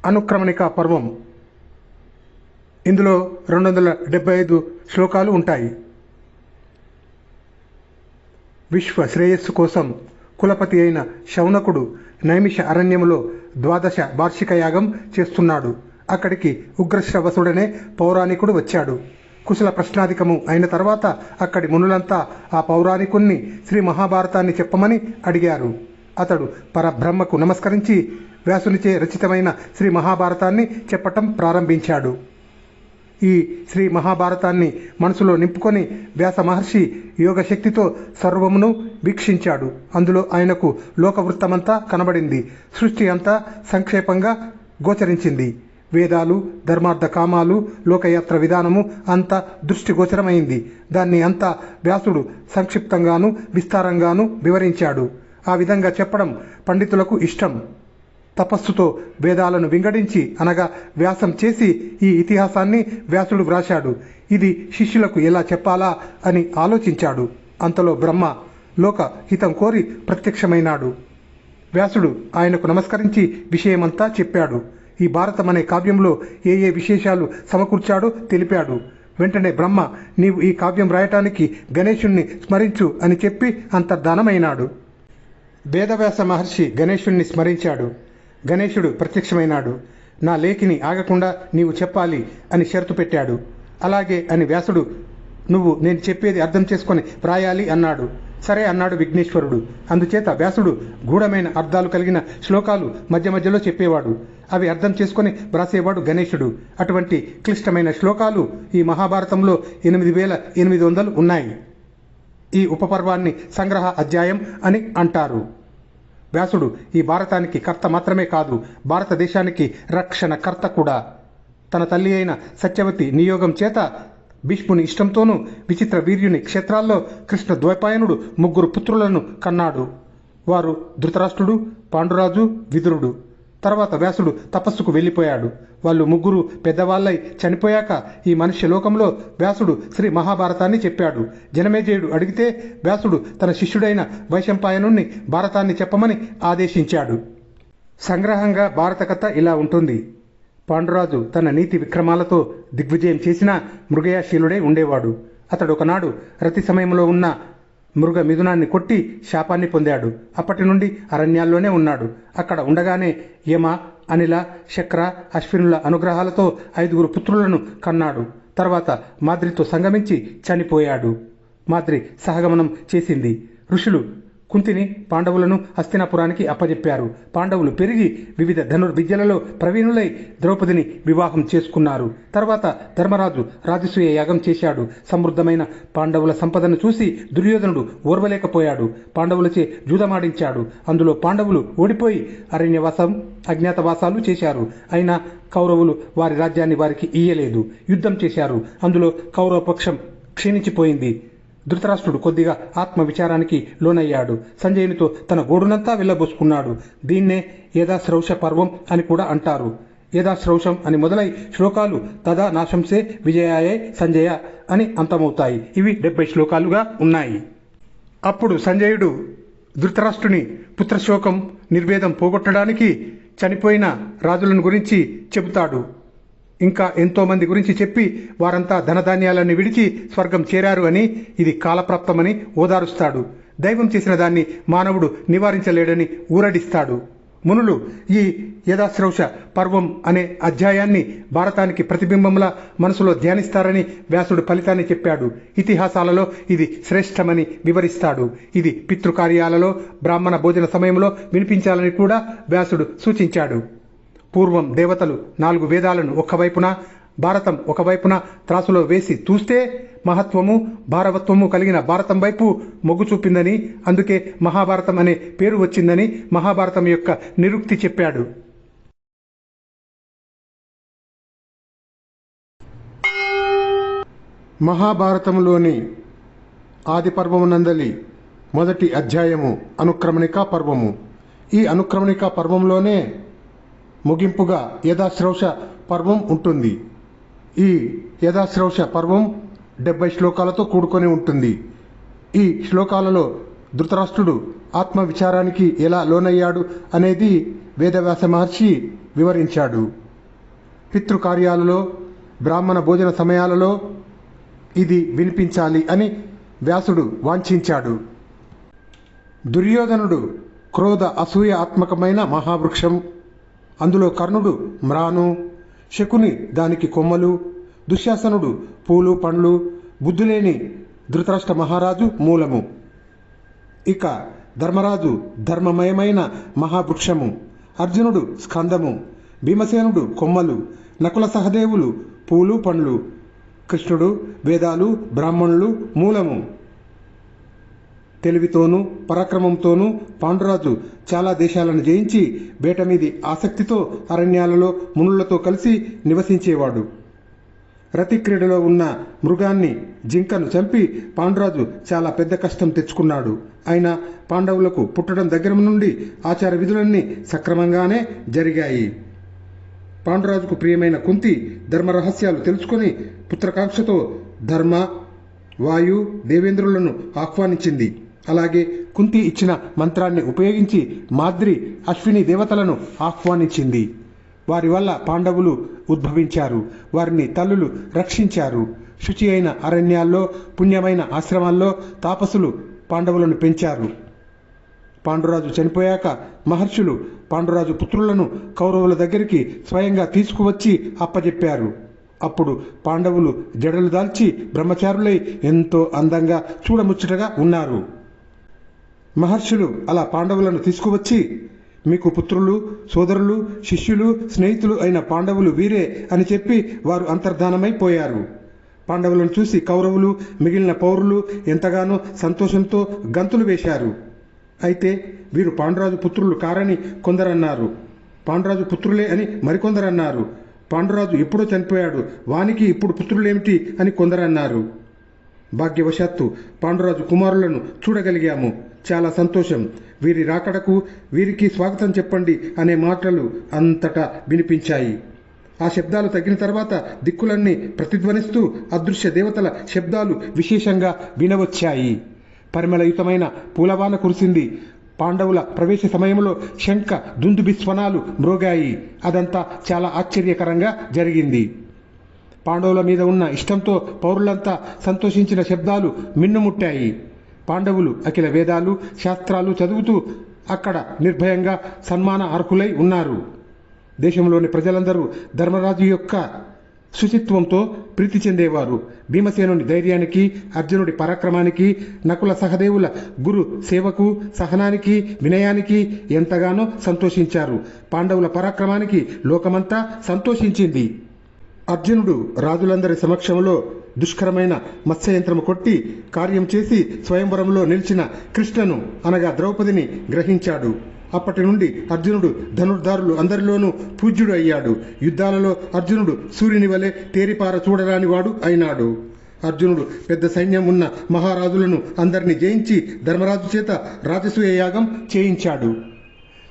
A: అనుక్రమణిక పర్వం, ఇందులో 275 శ్లోకాలు ఉంటాయి. విశ్వ శ్రేయస్సు కోసం కులపతి అయిన శౌనకుడు నైమిష అరణ్యములో 12 వార్షిక యాగం చేస్తున్నాడు. అక్కడికి ఉగ్రశ్రవసుడనే పౌరాణికుడు వచ్చాడు. కుశల ప్రశ్నాధికము అయిన తర్వాత అక్కడి మునులంతా ఆ పౌరాణికుణ్ణి శ్రీ మహాభారతాన్ని చెప్పమని అడిగారు. అతడు పరబ్రహ్మకు నమస్కరించి వ్యాసునిచే రచితమైన శ్రీ మహాభారతాన్ని చెప్పటం ప్రారంభించాడు. ఈ శ్రీ మహాభారతాన్ని మనసులో నింపుకొని వ్యాస మహర్షి యోగశక్తితో సర్వమును వీక్షించాడు. అందులో ఆయనకు లోకవృత్తమంతా కనబడింది. సృష్టి అంతా సంక్షేపంగా గోచరించింది. వేదాలు, ధర్మార్థ కామాలు, లోకయాత్ర విధానము అంతా దృష్టిగోచరమైంది. దాన్ని అంతా వ్యాసుడు సంక్షిప్తంగాను విస్తారంగాను వివరించాడు. ఆ విధంగా చెప్పడం పండితులకు ఇష్టం. తపస్సుతో వేదాలను వింగడించి అనగా వ్యాసం చేసి ఈ ఇతిహాసాన్ని వ్యాసుడు వ్రాశాడు. ఇది శిష్యులకు ఎలా చెప్పాలా అని ఆలోచించాడు. అంతలో బ్రహ్మ లోక హితం కోరి ప్రత్యక్షమైనాడు. వ్యాసుడు ఆయనకు నమస్కరించి విషయమంతా చెప్పాడు. ఈ భారతం అనే కావ్యంలో ఏ ఏ విశేషాలు సమకూర్చాడో తెలిపాడు. వెంటనే బ్రహ్మ, నీవు ఈ కావ్యం రాయటానికి గణేశుణ్ణి స్మరించు అని చెప్పి అంతర్ధానమైనాడు. వేదవ్యాస మహర్షి గణేశుణ్ణి స్మరించాడు. గణేశుడు ప్రత్యక్షమైనాడు. నా లేఖిని ఆగకుండా నీవు చెప్పాలి అని షరతు పెట్టాడు. అలాగే అని వ్యాసుడు, నువ్వు నేను చెప్పేది అర్థం చేసుకొని వ్రాయాలి అన్నాడు. సరే అన్నాడు విఘ్నేశ్వరుడు. అందుచేత వ్యాసుడు గూఢమైన అర్థాలు కలిగిన శ్లోకాలు మధ్య మధ్యలో చెప్పేవాడు. అవి అర్థం చేసుకొని వ్రాసేవాడు గణేశుడు. అటువంటి క్లిష్టమైన శ్లోకాలు ఈ మహాభారతంలో 8800 ఉన్నాయి. ఈ ఉపపర్వాన్ని సంగ్రహ అధ్యాయం అని అంటారు. వ్యాసుడు ఈ భారతానికి కర్త మాత్రమే కాదు, భారతదేశానికి రక్షణ కర్త కూడా. తన తల్లి అయిన సత్యవతి నియోగం చేత భీష్ముని ఇష్టంతోనూ విచిత్ర వీర్యుని క్షేత్రాల్లో కృష్ణ ద్వైపాయనుడు 3 పుత్రులను కన్నాడు. వారు ధృతరాష్ట్రుడు, పాండురాజు, విదురుడు. తర్వాత వ్యాసుడు తపస్సుకు వెళ్ళిపోయాడు. వాళ్ళు 3 పెద్దవాళ్ళై చనిపోయాక ఈ మనుష్య లోకంలో వ్యాసుడు శ్రీ మహాభారతాన్ని చెప్పాడు. జనమేజయుడు అడిగితే వ్యాసుడు తన శిష్యుడైన వైశంపాయనుణ్ణి భారతాన్ని చెప్పమని ఆదేశించాడు. సంగ్రహంగా భారత కథ ఇలా ఉంటుంది. పాండురాజు తన నీతి విక్రమాలతో దిగ్విజయం చేసిన మృగయాశీలుడై ఉండేవాడు. అతడు ఒకనాడు రతి సమయంలో ఉన్న మృగ మిథునాన్ని కొట్టి శాపాన్ని పొందాడు. అప్పటి నుండి అరణ్యాల్లోనే ఉన్నాడు. అక్కడ ఉండగానే యమ, అనిల, శక్ర, అశ్వినుల అనుగ్రహాలతో 5 పుత్రులను కన్నాడు. తర్వాత మాద్రితో సంగమించి చనిపోయాడు. మాద్రి సహగమనం చేసింది. ఋషులు కుంతిని పాండవులను హస్తినాపురానికి అప్పజెప్పారు. పాండవులు పెరిగి వివిధ ధనుర్విద్యలలో ప్రవీణులై ద్రౌపదిని వివాహం చేసుకున్నారు. తర్వాత ధర్మరాజు రాజసూయ యాగం చేశాడు. సమృద్ధమైన పాండవుల సంపదను చూసి దుర్యోధనుడు ఓర్వలేకపోయాడు. పాండవులచే జూదమాడించాడు. అందులో పాండవులు ఓడిపోయి అరణ్యవాసం అజ్ఞాతవాసాలు చేశారు. అయినా కౌరవులు వారి రాజ్యాన్ని వారికి ఇయ్యలేదు. యుద్ధం చేశారు. అందులో కౌరవపక్షం క్షీణించిపోయింది. ధృతరాష్ట్రుడు కొద్దిగా ఆత్మవిచారానికి లోనయ్యాడు. సంజయునితో తన గోడునంతా వెళ్ళబోసుకున్నాడు. దీన్నే యథాశ్రౌష పర్వం అని కూడా అంటారు. యథాశ్రౌషం అని మొదలై శ్లోకాలు తదా నాశంసే విజయాయే సంజయ అని అంతమవుతాయి. ఇవి 70 శ్లోకాలుగా ఉన్నాయి. అప్పుడు సంజయుడు ధృతరాష్ట్రుని పుత్రశోకం నిర్వేదం పోగొట్టడానికి చనిపోయిన రాజులను గురించి చెబుతాడు. ఇంకా ఎంతోమంది గురించి చెప్పి వారంతా ధనధాన్యాలన్నీ విడిచి స్వర్గం చేరారు అని, ఇది కాలప్రాప్తమని ఓదారుస్తాడు. దైవం చేసిన దాన్ని మానవుడు నివారించలేడని ఊరడిస్తాడు. మునులు ఈ యథాశ్రౌష పర్వం అనే అధ్యాయాన్ని భారతానికి ప్రతిబింబంలా మనసులో ధ్యానిస్తారని వ్యాసుడు ఫలితాన్ని చెప్పాడు. ఇతిహాసాలలో ఇది శ్రేష్టమని వివరిస్తాడు. ఇది పితృకార్యాలలో బ్రాహ్మణ భోజన సమయంలో వినిపించాలని కూడా వ్యాసుడు సూచించాడు. పూర్వం దేవతలు 4 వేదాలను ఒకవైపున, భారతం ఒకవైపున త్రాసులో వేసి చూస్తే మహత్వము భారవత్వము కలిగిన భారతం వైపు మొగ్గు చూపిందని, అందుకే మహాభారతం అనే పేరు వచ్చిందని మహాభారతం యొక్క నిరుక్తి చెప్పాడు. మహాభారతంలోని ఆది పర్వమునందలి మొదటి అధ్యాయము అనుక్రమణికా పర్వము. ఈ అనుక్రమణికా పర్వంలోనే ముగింపుగా యథాశ్రౌష పర్వం ఉంటుంది. ఈ యథాశ్రౌష పర్వం 70 శ్లోకాలతో కూడుకొని ఉంటుంది. ఈ శ్లోకాలలో ధృతరాష్ట్రుడు ఆత్మవిచారానికి ఎలా లోనయ్యాడు అనేది వేదవ్యాస మహర్షి వివరించాడు. పితృకార్యాలలో బ్రాహ్మణ భోజన సమయాలలో ఇది వినిపించాలి అని వ్యాసుడు వాంఛించాడు. దుర్యోధనుడు క్రోధ అసూయ ఆత్మకమైన మహావృక్షం. అందులో కర్ణుడు మ్రాను, శకుని దానికి కొమ్మలు, దుశ్శాసనుడు పూలు పండ్లు, బుద్ధులేని ధృతరాష్ట్ర మహారాజు మూలము. ఇక ధర్మరాజు ధర్మమయమైన మహావృక్షము, అర్జునుడు స్కందము, భీమసేనుడు కొమ్మలు, నకుల సహదేవులు పూలు పండ్లు, కృష్ణుడు వేదాలు బ్రాహ్మణులు మూలము. తెలివితోనూ పరాక్రమంతోనూ పాండురాజు చాలా దేశాలను జయించి వేట మీది ఆసక్తితో అరణ్యాలలో మునులతో కలిసి నివసించేవాడు. రతిక్రీడలో ఉన్న మృగాన్ని జింకను చంపి పాండురాజు చాలా పెద్ద కష్టం తెచ్చుకున్నాడు. అయినా పాండవులకు పుట్టడం దగ్గర నుండి ఆచార విధులన్నీ సక్రమంగానే జరిగాయి. పాండురాజుకు ప్రియమైన కుంతి ధర్మ రహస్యాలు తెలుసుకొని పుత్రకాంక్షతో ధర్మ, వాయు, దేవేంద్రులను ఆహ్వానించింది. అలాగే కుంతి ఇచ్చిన మంత్రాన్ని ఉపయోగించి మాద్రి, అశ్విని దేవతలను ఆహ్వానించింది. వారి వల్ల పాండవులు ఉద్భవించారు. వారిని తల్లులు రక్షించారు. శుచి అయిన అరణ్యాల్లో, పుణ్యమైన ఆశ్రమాల్లో తాపసులు పాండవులను పెంచారు. పాండురాజు చనిపోయాక మహర్షులు పాండురాజు పుత్రులను కౌరవుల దగ్గరికి స్వయంగా తీసుకువచ్చి అప్పజెప్పారు. అప్పుడు పాండవులు జడలు దాల్చి బ్రహ్మచారులై ఎంతో అందంగా చూడముచ్చటగా ఉన్నారు. మహర్షులు అలా పాండవులను తీసుకువచ్చి, మీకు పుత్రులు, సోదరులు, శిష్యులు, స్నేహితులు అయిన పాండవులు వీరే అని చెప్పి వారు అంతర్ధానమైపోయారు. పాండవులను చూసి కౌరవులు, మిగిలిన పౌరులు ఎంతగానో సంతోషంతో గంతులు వేశారు. అయితే వీరు పాండురాజు పుత్రులు కారని కొందరన్నారు. పాండురాజు పుత్రులే అని మరికొందరన్నారు. పాండురాజు ఎప్పుడో చనిపోయాడు, వానికి ఇప్పుడు పుత్రులేమిటి అని కొందరన్నారు. భాగ్యవశాత్తు పాండురాజు కుమారులను చూడగలిగాము, చాలా సంతోషం. వీరి రాకడకు వీరికి స్వాగతం చెప్పండి అనే మాటలు అంతటా వినిపించాయి. ఆ శబ్దాలు తగ్గిన తర్వాత దిక్కులన్నీ ప్రతిధ్వనిస్తూ అదృశ్య దేవతల శబ్దాలు విశేషంగా వినవచ్చాయి. పరిమళయుతమైన పూలవాన కురిసింది. పాండవుల ప్రవేశ సమయంలో శంఖ దుందుభిస్వనాలు మ్రోగాయి. అదంతా చాలా ఆశ్చర్యకరంగా జరిగింది. పాండవుల మీద ఉన్న ఇష్టంతో పౌరులంతా సంతోషించిన శబ్దాలు మిన్నుముట్టాయి. పాండవులు అఖిల వేదాలు శాస్త్రాలు చదువుతూ అక్కడ నిర్భయంగా సన్మాన అర్హులై ఉన్నారు. దేశంలోని ప్రజలందరూ ధర్మరాజు యొక్క శుచిత్వంతో ప్రీతి చెందేవారు. భీమసేనుని ధైర్యానికి, అర్జునుడి పరాక్రమానికి, నకుల సహదేవుల గురు సేవకు, సహనానికి, వినయానికి ఎంతగానో సంతోషించారు. పాండవుల పరాక్రమానికి లోకమంతా సంతోషించింది. అర్జునుడు రాజులందరి సమక్షంలో దుష్కరమైన మత్స్యయంత్రము కొట్టి కార్యం చేసి స్వయంవరంలో నిలిచిన కృష్ణను అనగా ద్రౌపదిని గ్రహించాడు. అప్పటి నుండి అర్జునుడు ధనుర్ధారులు అందరిలోనూ పూజ్యుడు అయ్యాడు. యుద్ధాలలో అర్జునుడు సూర్యుని వలె తేరిపార చూడరాని వాడు అయినాడు. అర్జునుడు పెద్ద సైన్యం ఉన్న మహారాజులను అందరినీ జయించి ధర్మరాజు చేత రాజసూయ యాగం చేయించాడు.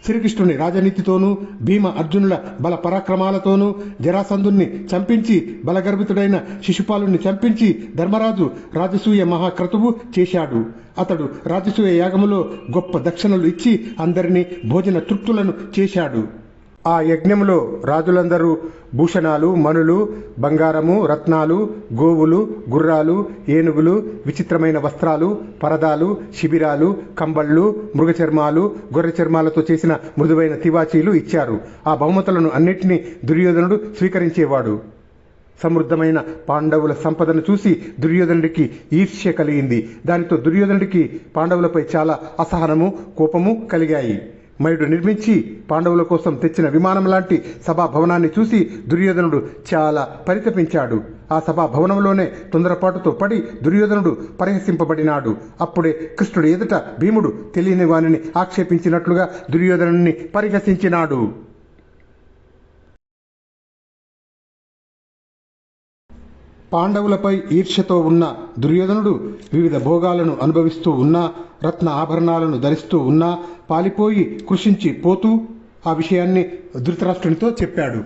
A: శ్రీకృష్ణుని రాజనీతితోనూ భీమ అర్జునుల బల పరాక్రమాలతోనూ జరాసంధుణ్ణి చంపించి బలగర్భితుడైన శిశుపాలుని చంపించి ధర్మరాజు రాజసూయ మహాక్రతువు చేశాడు. అతడు రాజసూయ యాగములో గొప్ప దక్షిణలు ఇచ్చి అందరినీ భోజన తృప్తులను చేశాడు. ఆ యజ్ఞంలో రాజులందరూ భూషణాలు, మణులు, బంగారము, రత్నాలు, గోవులు, గుర్రాలు, ఏనుగులు, విచిత్రమైన వస్త్రాలు, పరదాలు, శిబిరాలు, కంబళ్ళు, మృగచర్మాలు, గొర్రె చర్మాలతో చేసిన మృదువైన తివాచీలు ఇచ్చారు. ఆ బహుమతులను అన్నిటినీ దుర్యోధనుడు స్వీకరించేవాడు. సమృద్ధమైన పాండవుల సంపదను చూసి దుర్యోధనుడికి ఈర్ష్య కలిగింది. దానితో దుర్యోధనుడికి పాండవులపై చాలా అసహనము, కోపము కలిగాయి. మయుడు నిర్మించి పాండవుల కోసం తెచ్చిన విమానం లాంటి సభాభవనాన్ని చూసి దుర్యోధనుడు చాలా పరితపించాడు. ఆ సభాభవనంలోనే తొందరపాటుతో పడి దుర్యోధనుడు పరిహసింపబడినాడు. అప్పుడే కృష్ణుడి ఎదుట భీముడు తెలియని వానిని ఆక్షేపించినట్లుగా దుర్యోధనుడిని పరిహసించినాడు. పాండవులపై ఈర్ష్యతో ఉన్న దుర్యోధనుడు వివిధ భోగాలను అనుభవిస్తూ ఉన్నా, రత్న ఆభరణాలను ధరిస్తూ ఉన్నా, పాలిపోయి కృషించి పోతూ ఆ విషయాన్ని ధృతరాష్ట్రునితో చెప్పాడు.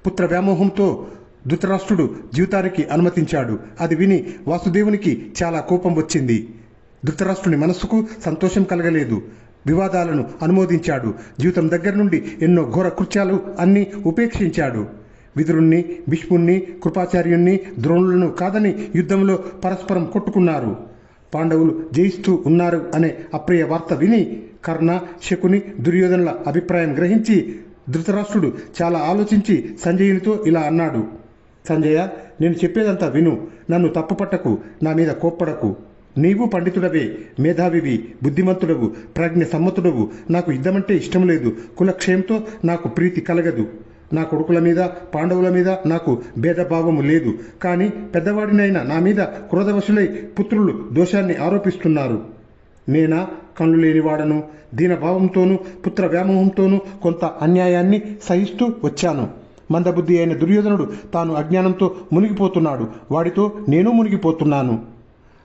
A: పుత్ర వ్యామోహంతో ధృతరాష్ట్రుడు జీవితానికి అనుమతించాడు. అది విని వాసుదేవునికి చాలా కోపం వచ్చింది. ధృతరాష్ట్రుని మనస్సుకు సంతోషం కలగలేదు. వివాదాలను అనుమోదించాడు. జీవితం దగ్గర నుండి ఎన్నో ఘోర కృత్యాలు అన్నీ ఉపేక్షించాడు. విదురుణ్ణి, భీష్ముణ్ణి, కృపాచార్యుణ్ణి, ద్రోణులను కాదని యుద్ధంలో పరస్పరం కొట్టుకున్నారు. పాండవులు జయిస్తూ ఉన్నారు అనే అప్రియ వార్త విని కర్ణ, శకుని, దుర్యోధనుల అభిప్రాయం గ్రహించి ధృతరాష్ట్రుడు చాలా ఆలోచించి సంజయునితో ఇలా అన్నాడు. సంజయ, నేను చెప్పేదంతా విను. నన్ను తప్పుపట్టకు, నా మీద కోప్పడకు. నీవు పండితుడవే, మేధావివి, బుద్ధిమంతుడవు, ప్రజ్ఞ సమ్మతుడవు. నాకు యుద్ధమంటే ఇష్టం లేదు. కులక్షయంతో నాకు ప్రీతి కలగదు. నా కొడుకుల మీద, పాండవుల మీద నాకు భేదభావము లేదు. కానీ పెద్దవాడినైనా నా మీద క్రోధవశులై పుత్రులు దోషాన్ని ఆరోపిస్తున్నారు. నేనా కళ్ళు లేనివాడను, దీనభావంతోనూ పుత్ర వ్యామోహంతోనూ కొంత అన్యాయాన్ని సహిస్తూ వచ్చాను. మందబుద్ధి అయిన దుర్యోధనుడు తాను అజ్ఞానంతో మునిగిపోతున్నాడు. వాడితో నేను మునిగిపోతున్నాను.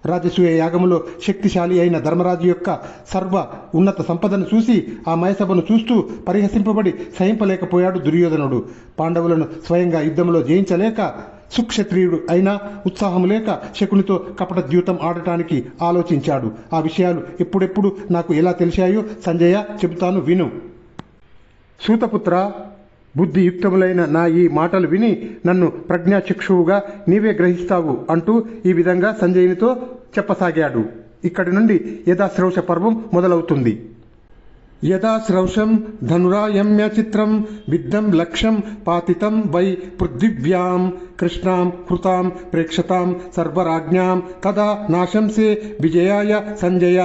A: రాజసూయ యాగములో శక్తిశాలి అయిన ధర్మరాజు యొక్క సర్వ ఉన్నత సంపదను చూసి ఆ మయసభను చూస్తూ పరిహసింపబడి సహింపలేకపోయాడు దుర్యోధనుడు. పాండవులను స్వయంగా యుద్ధంలో జయించలేక సుక్షత్రియుడు అయినా ఉత్సాహం లేక శకునితో కపట ద్యూతం ఆడటానికి ఆలోచించాడు. ఆ విషయాలు ఎప్పుడెప్పుడు నాకు ఎలా తెలిసాయో సంజయ చెబుతాను విను. సూతపుత్ర, బుద్ధియుక్తములైన నా ఈ మాటలు విని నన్ను ప్రజ్ఞాచక్షువుగా నీవే గ్రహిస్తావు అంటూ ఈ విధంగా సంజయునితో చెప్పసాగాడు. ఇక్కడి నుండి యథాశ్రౌష పర్వం మొదలవుతుంది. యథాశ్రౌషం ధనురాయమ్య చిత్రం విద్ధం లక్ష్యం పాతితం వై పృథివ్యాం కృష్ణాం కృతాం ప్రేక్షతాం సర్వరాజ్ఞాం తదా నాశంసే విజయాయ సంజయ.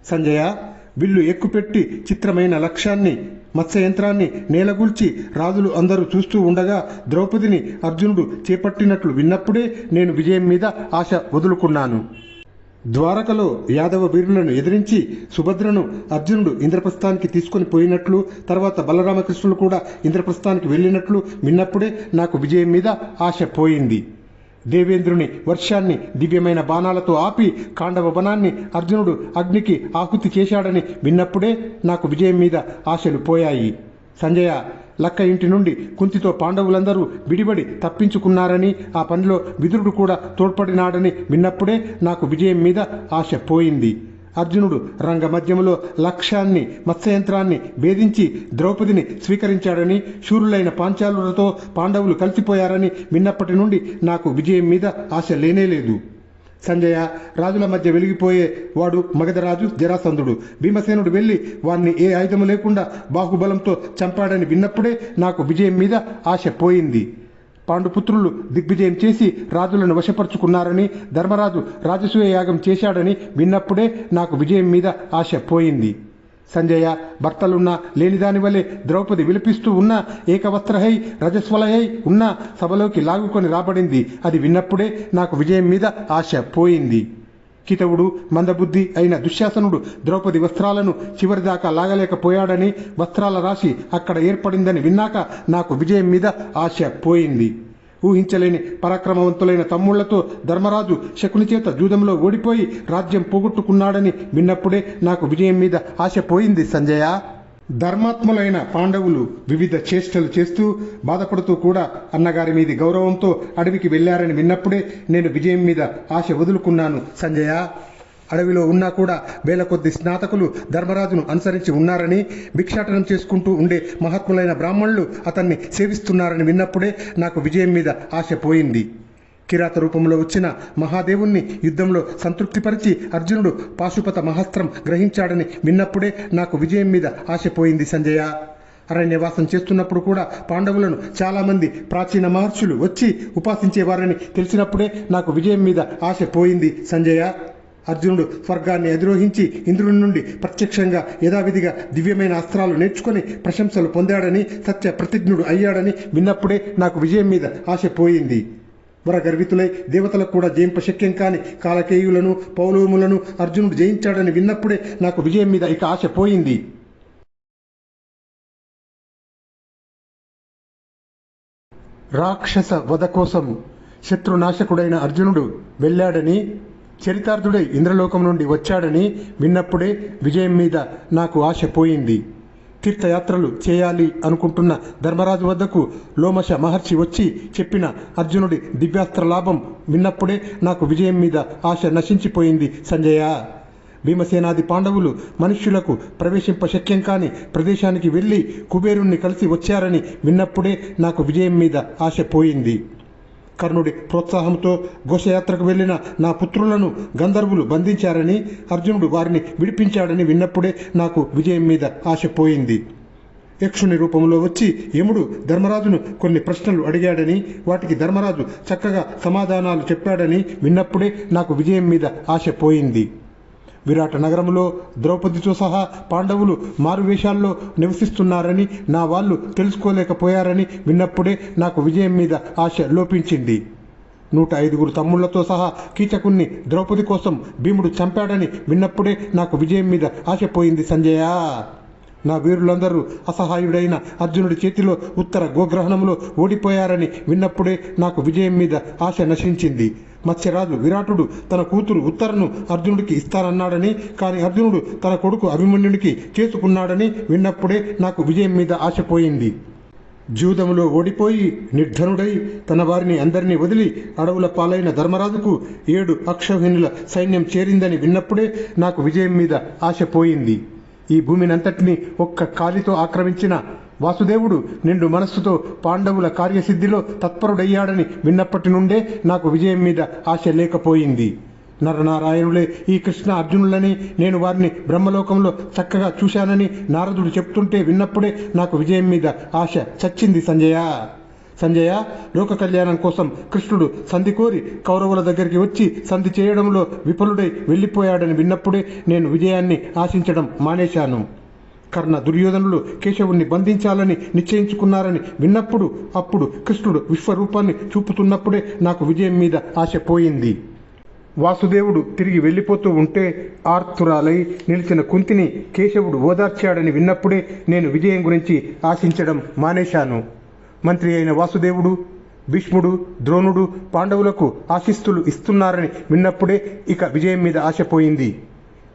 A: సంజయ, విల్లు ఎక్కుపెట్టి చిత్రమైన లక్ష్యాన్ని, మత్స్యయంత్రాన్ని నేలగూల్చి రాజులు అందరూ చూస్తూ ఉండగా ద్రౌపదిని అర్జునుడు చేపట్టినట్లు విన్నప్పుడే నేను విజయం మీద ఆశ వదులుకున్నాను. ద్వారకలో యాదవ వీరులను ఎదిరించి సుభద్రను అర్జునుడు ఇంద్రప్రస్థానికి తీసుకొని పోయినట్లు, తర్వాత బలరామకృష్ణులు కూడా ఇంద్రప్రస్థానికి వెళ్ళినట్లు విన్నప్పుడే నాకు విజయం మీద ఆశ పోయింది. దేవేంద్రుని వర్షాన్ని దివ్యమైన బాణాలతో ఆపి కాండవ వనాన్ని అర్జునుడు అగ్నికి ఆహుతి చేశాడని విన్నప్పుడే నాకు విజయం మీద ఆశలు పోయాయి. సంజయ, లక్క ఇంటి నుండి కుంతితో పాండవులందరూ విడిబడి తప్పించుకున్నారని, ఆ పనిలో విదురుడు కూడా తోడ్పడినాడని విన్నప్పుడే నాకు విజయం మీద ఆశ పోయింది. అర్జునుడు రంగ మధ్యములో లక్ష్యాన్ని, మత్స్యయంత్రాన్ని భేదించి ద్రౌపదిని స్వీకరించాడని, శూరులైన పాంచాలులతో పాండవులు కలిసిపోయారని విన్నప్పటి నుండి నాకు విజయం మీద ఆశ లేనేలేదు. సంజయ, రాజుల మధ్య వెలిగిపోయే వాడు మగధరాజు జరాసంధుడు. భీమసేనుడు వెళ్ళి వాణ్ణి ఏ ఆయుధము లేకుండా బాహుబలంతో చంపాడని విన్నప్పుడే నాకు విజయం మీద ఆశ పోయింది. పాండుపుత్రులు దిగ్విజయం చేసి రాజులను వశపరుచుకున్నారని, ధర్మరాజు రాజసూయ యాగం చేశాడని విన్నప్పుడే నాకు విజయం మీద ఆశ పోయింది. సంజయ, భర్తలున్నా లేనిదాని వలె ద్రౌపది విలపిస్తూ ఉన్నా, ఏకవస్త్రహై రజస్వలహై ఉన్నా సభలోకి లాగుకొని రాబడింది. అది విన్నప్పుడే నాకు విజయం మీద ఆశ పోయింది. కితవుడు, మందబుద్ధి అయిన దుశ్శాసనుడు ద్రౌపది వస్త్రాలను చివరిదాకా లాగలేకపోయాడని, వస్త్రాల రాశి అక్కడ ఏర్పడిందని విన్నాక నాకు విజయం మీద ఆశ పోయింది. ఊహించలేని పరాక్రమవంతులైన తమ్ముళ్లతో ధర్మరాజు శకుని చేత జూదంలో ఓడిపోయి రాజ్యం పోగొట్టుకున్నాడని విన్నప్పుడే నాకు విజయం మీద ఆశ పోయింది. సంజయ, ధర్మాత్ములైన పాండవులు వివిధ చేష్టలు చేస్తూ బాధపడుతూ కూడా అన్నగారి మీది గౌరవంతో అడవికి వెళ్లారని విన్నప్పుడే నేను విజయం మీద ఆశ వదులుకున్నాను. సంజయ, అడవిలో ఉన్నా కూడా వేల కొద్ది స్నాతకులు ధర్మరాజును అనుసరించి ఉన్నారని, భిక్షాటనం చేసుకుంటూ ఉండే మహాత్ములైన బ్రాహ్మణులు అతన్ని సేవిస్తున్నారని విన్నప్పుడే నాకు విజయం మీద ఆశ పోయింది. కిరాత రూపంలో వచ్చిన మహాదేవుణ్ణి యుద్ధంలో సంతృప్తిపరిచి అర్జునుడు పాశుపత మహాస్త్రం గ్రహించాడని విన్నప్పుడే నాకు విజయం మీద ఆశ పోయింది. సంజయ, అరణ్యవాసం చేస్తున్నప్పుడు కూడా పాండవులను చాలామంది ప్రాచీన మహర్షులు వచ్చి ఉపాసించేవారని తెలిసినప్పుడే నాకు విజయం మీద ఆశ పోయింది. సంజయ, అర్జునుడు స్వర్గాన్ని అధిరోహించి ఇంద్రుని నుండి ప్రత్యక్షంగా యథావిధిగా దివ్యమైన అస్త్రాలు నేర్చుకొని ప్రశంసలు పొందాడని, సత్య ప్రతిజ్ఞుడు అయ్యాడని విన్నప్పుడే నాకు విజయం మీద ఆశ పోయింది. వరగర్వితులై దేవతలకు కూడా జయింపశక్యం కాని కాలకేయులను, పౌలోములను అర్జునుడు జయించాడని విన్నప్పుడే నాకు విజయం మీద ఇక ఆశ పోయింది. రాక్షస వధ కోసం శత్రునాశకుడైన అర్జునుడు వెళ్ళాడని, చరితార్థుడై ఇంద్రలోకం నుండి వచ్చాడని విన్నప్పుడే విజయం మీద నాకు ఆశ పోయింది. తీర్థయాత్రలు చేయాలి అనుకుంటున్న ధర్మరాజు వద్దకు లోమశ మహర్షి వచ్చి చెప్పిన అర్జునుడి దివ్యాస్త్ర లాభం విన్నప్పుడే నాకు విజయం మీద ఆశ నశించిపోయింది. సంజయ, భీమసేనాది పాండవులు మనుష్యులకు ప్రవేశింపశక్యం కాని ప్రదేశానికి వెళ్ళి కుబేరుణ్ణి కలిసి వచ్చారని విన్నప్పుడే నాకు విజయం మీద ఆశ పోయింది. కర్ణుడి ప్రోత్సాహంతో ఘోషయాత్రకు వెళ్లిన నా పుత్రులను గంధర్వులు బంధించారని, అర్జునుడు వారిని విడిపించాడని విన్నప్పుడే నాకు విజయం మీద ఆశ పోయింది. యక్షుని రూపంలో వచ్చి యముడు ధర్మరాజును కొన్ని ప్రశ్నలు అడిగాడని, వాటికి ధర్మరాజు చక్కగా సమాధానాలు చెప్పాడని విన్నప్పుడే నాకు విజయం మీద ఆశ పోయింది. విరాట నగరంలో ద్రౌపదితో సహా పాండవులు మారువేషాల్లో నివసిస్తున్నారని నా వాళ్ళు తెలుసుకోలేకపోయారని విన్నప్పుడే నాకు విజయం మీద ఆశ లోపించింది. 105 తమ్ముళ్లతో సహా కీచకుణ్ణి ద్రౌపది కోసం భీముడు చంపాడని విన్నప్పుడే నాకు విజయం మీద ఆశ పోయింది. సంజయ, నా వీరులందరూ అసహాయుడైన అర్జునుడి చేతిలో ఉత్తర గోగ్రహణంలో ఓడిపోయారని విన్నప్పుడే నాకు విజయం మీద ఆశ నశించింది. మత్స్యరాజు విరాటుడు తన కూతురు ఉత్తరను అర్జునుడికి ఇస్తానన్నాడని, కానీ అర్జునుడు తన కొడుకు అభిమన్యుడికి చేసుకున్నాడని విన్నప్పుడే నాకు విజయం మీద ఆశ పోయింది. జూదములో ఓడిపోయి నిర్ధనుడై తన వారిని అందరినీ వదిలి అడవుల పాలైన ధర్మరాజుకు 7 అక్షౌహిణుల సైన్యం చేరిందని విన్నప్పుడే నాకు విజయం మీద ఆశ పోయింది. ఈ భూమినంతటినీ ఒక్క కాలితో ఆక్రమించిన వాసుదేవుడు నిండు మనస్సుతో పాండవుల కార్యసిద్ధిలో తత్పరుడయ్యాడని విన్నప్పటి నుండే నాకు విజయం మీద ఆశ లేకపోయింది. నరనారాయణులే ఈ కృష్ణ అర్జునులని, నేను వారిని బ్రహ్మలోకంలో చక్కగా చూశానని నారదుడు చెప్తుంటే విన్నప్పుడే నాకు విజయం మీద ఆశ చచ్చింది. సంజయ, లోక కళ్యాణం కోసం కృష్ణుడు సంధి కోరి కౌరవుల దగ్గరికి వచ్చి సంధి చేయడంలో విఫలుడై వెళ్ళిపోయాడని విన్నప్పుడే నేను విజయాన్ని ఆశించడం మానేశాను. కర్ణ దుర్యోధనులు కేశవుణ్ణి బంధించాలని నిశ్చయించుకున్నారని విన్నప్పుడు, అప్పుడు కృష్ణుడు విశ్వరూపాన్ని చూపుతున్నప్పుడే నాకు విజయం మీద ఆశ పోయింది. వాసుదేవుడు తిరిగి వెళ్ళిపోతూ ఉంటే ఆర్తురాలై నిలిచిన కుంతిని కేశవుడు ఓదార్చాడని విన్నప్పుడే నేను విజయం గురించి ఆశించడం మానేశాను. మంత్రి అయిన వాసుదేవుడు, భీష్ముడు, ద్రోణుడు పాండవులకు ఆశీస్సులు ఇస్తున్నారని విన్నప్పుడే ఇక విజయం మీద ఆశ పోయింది.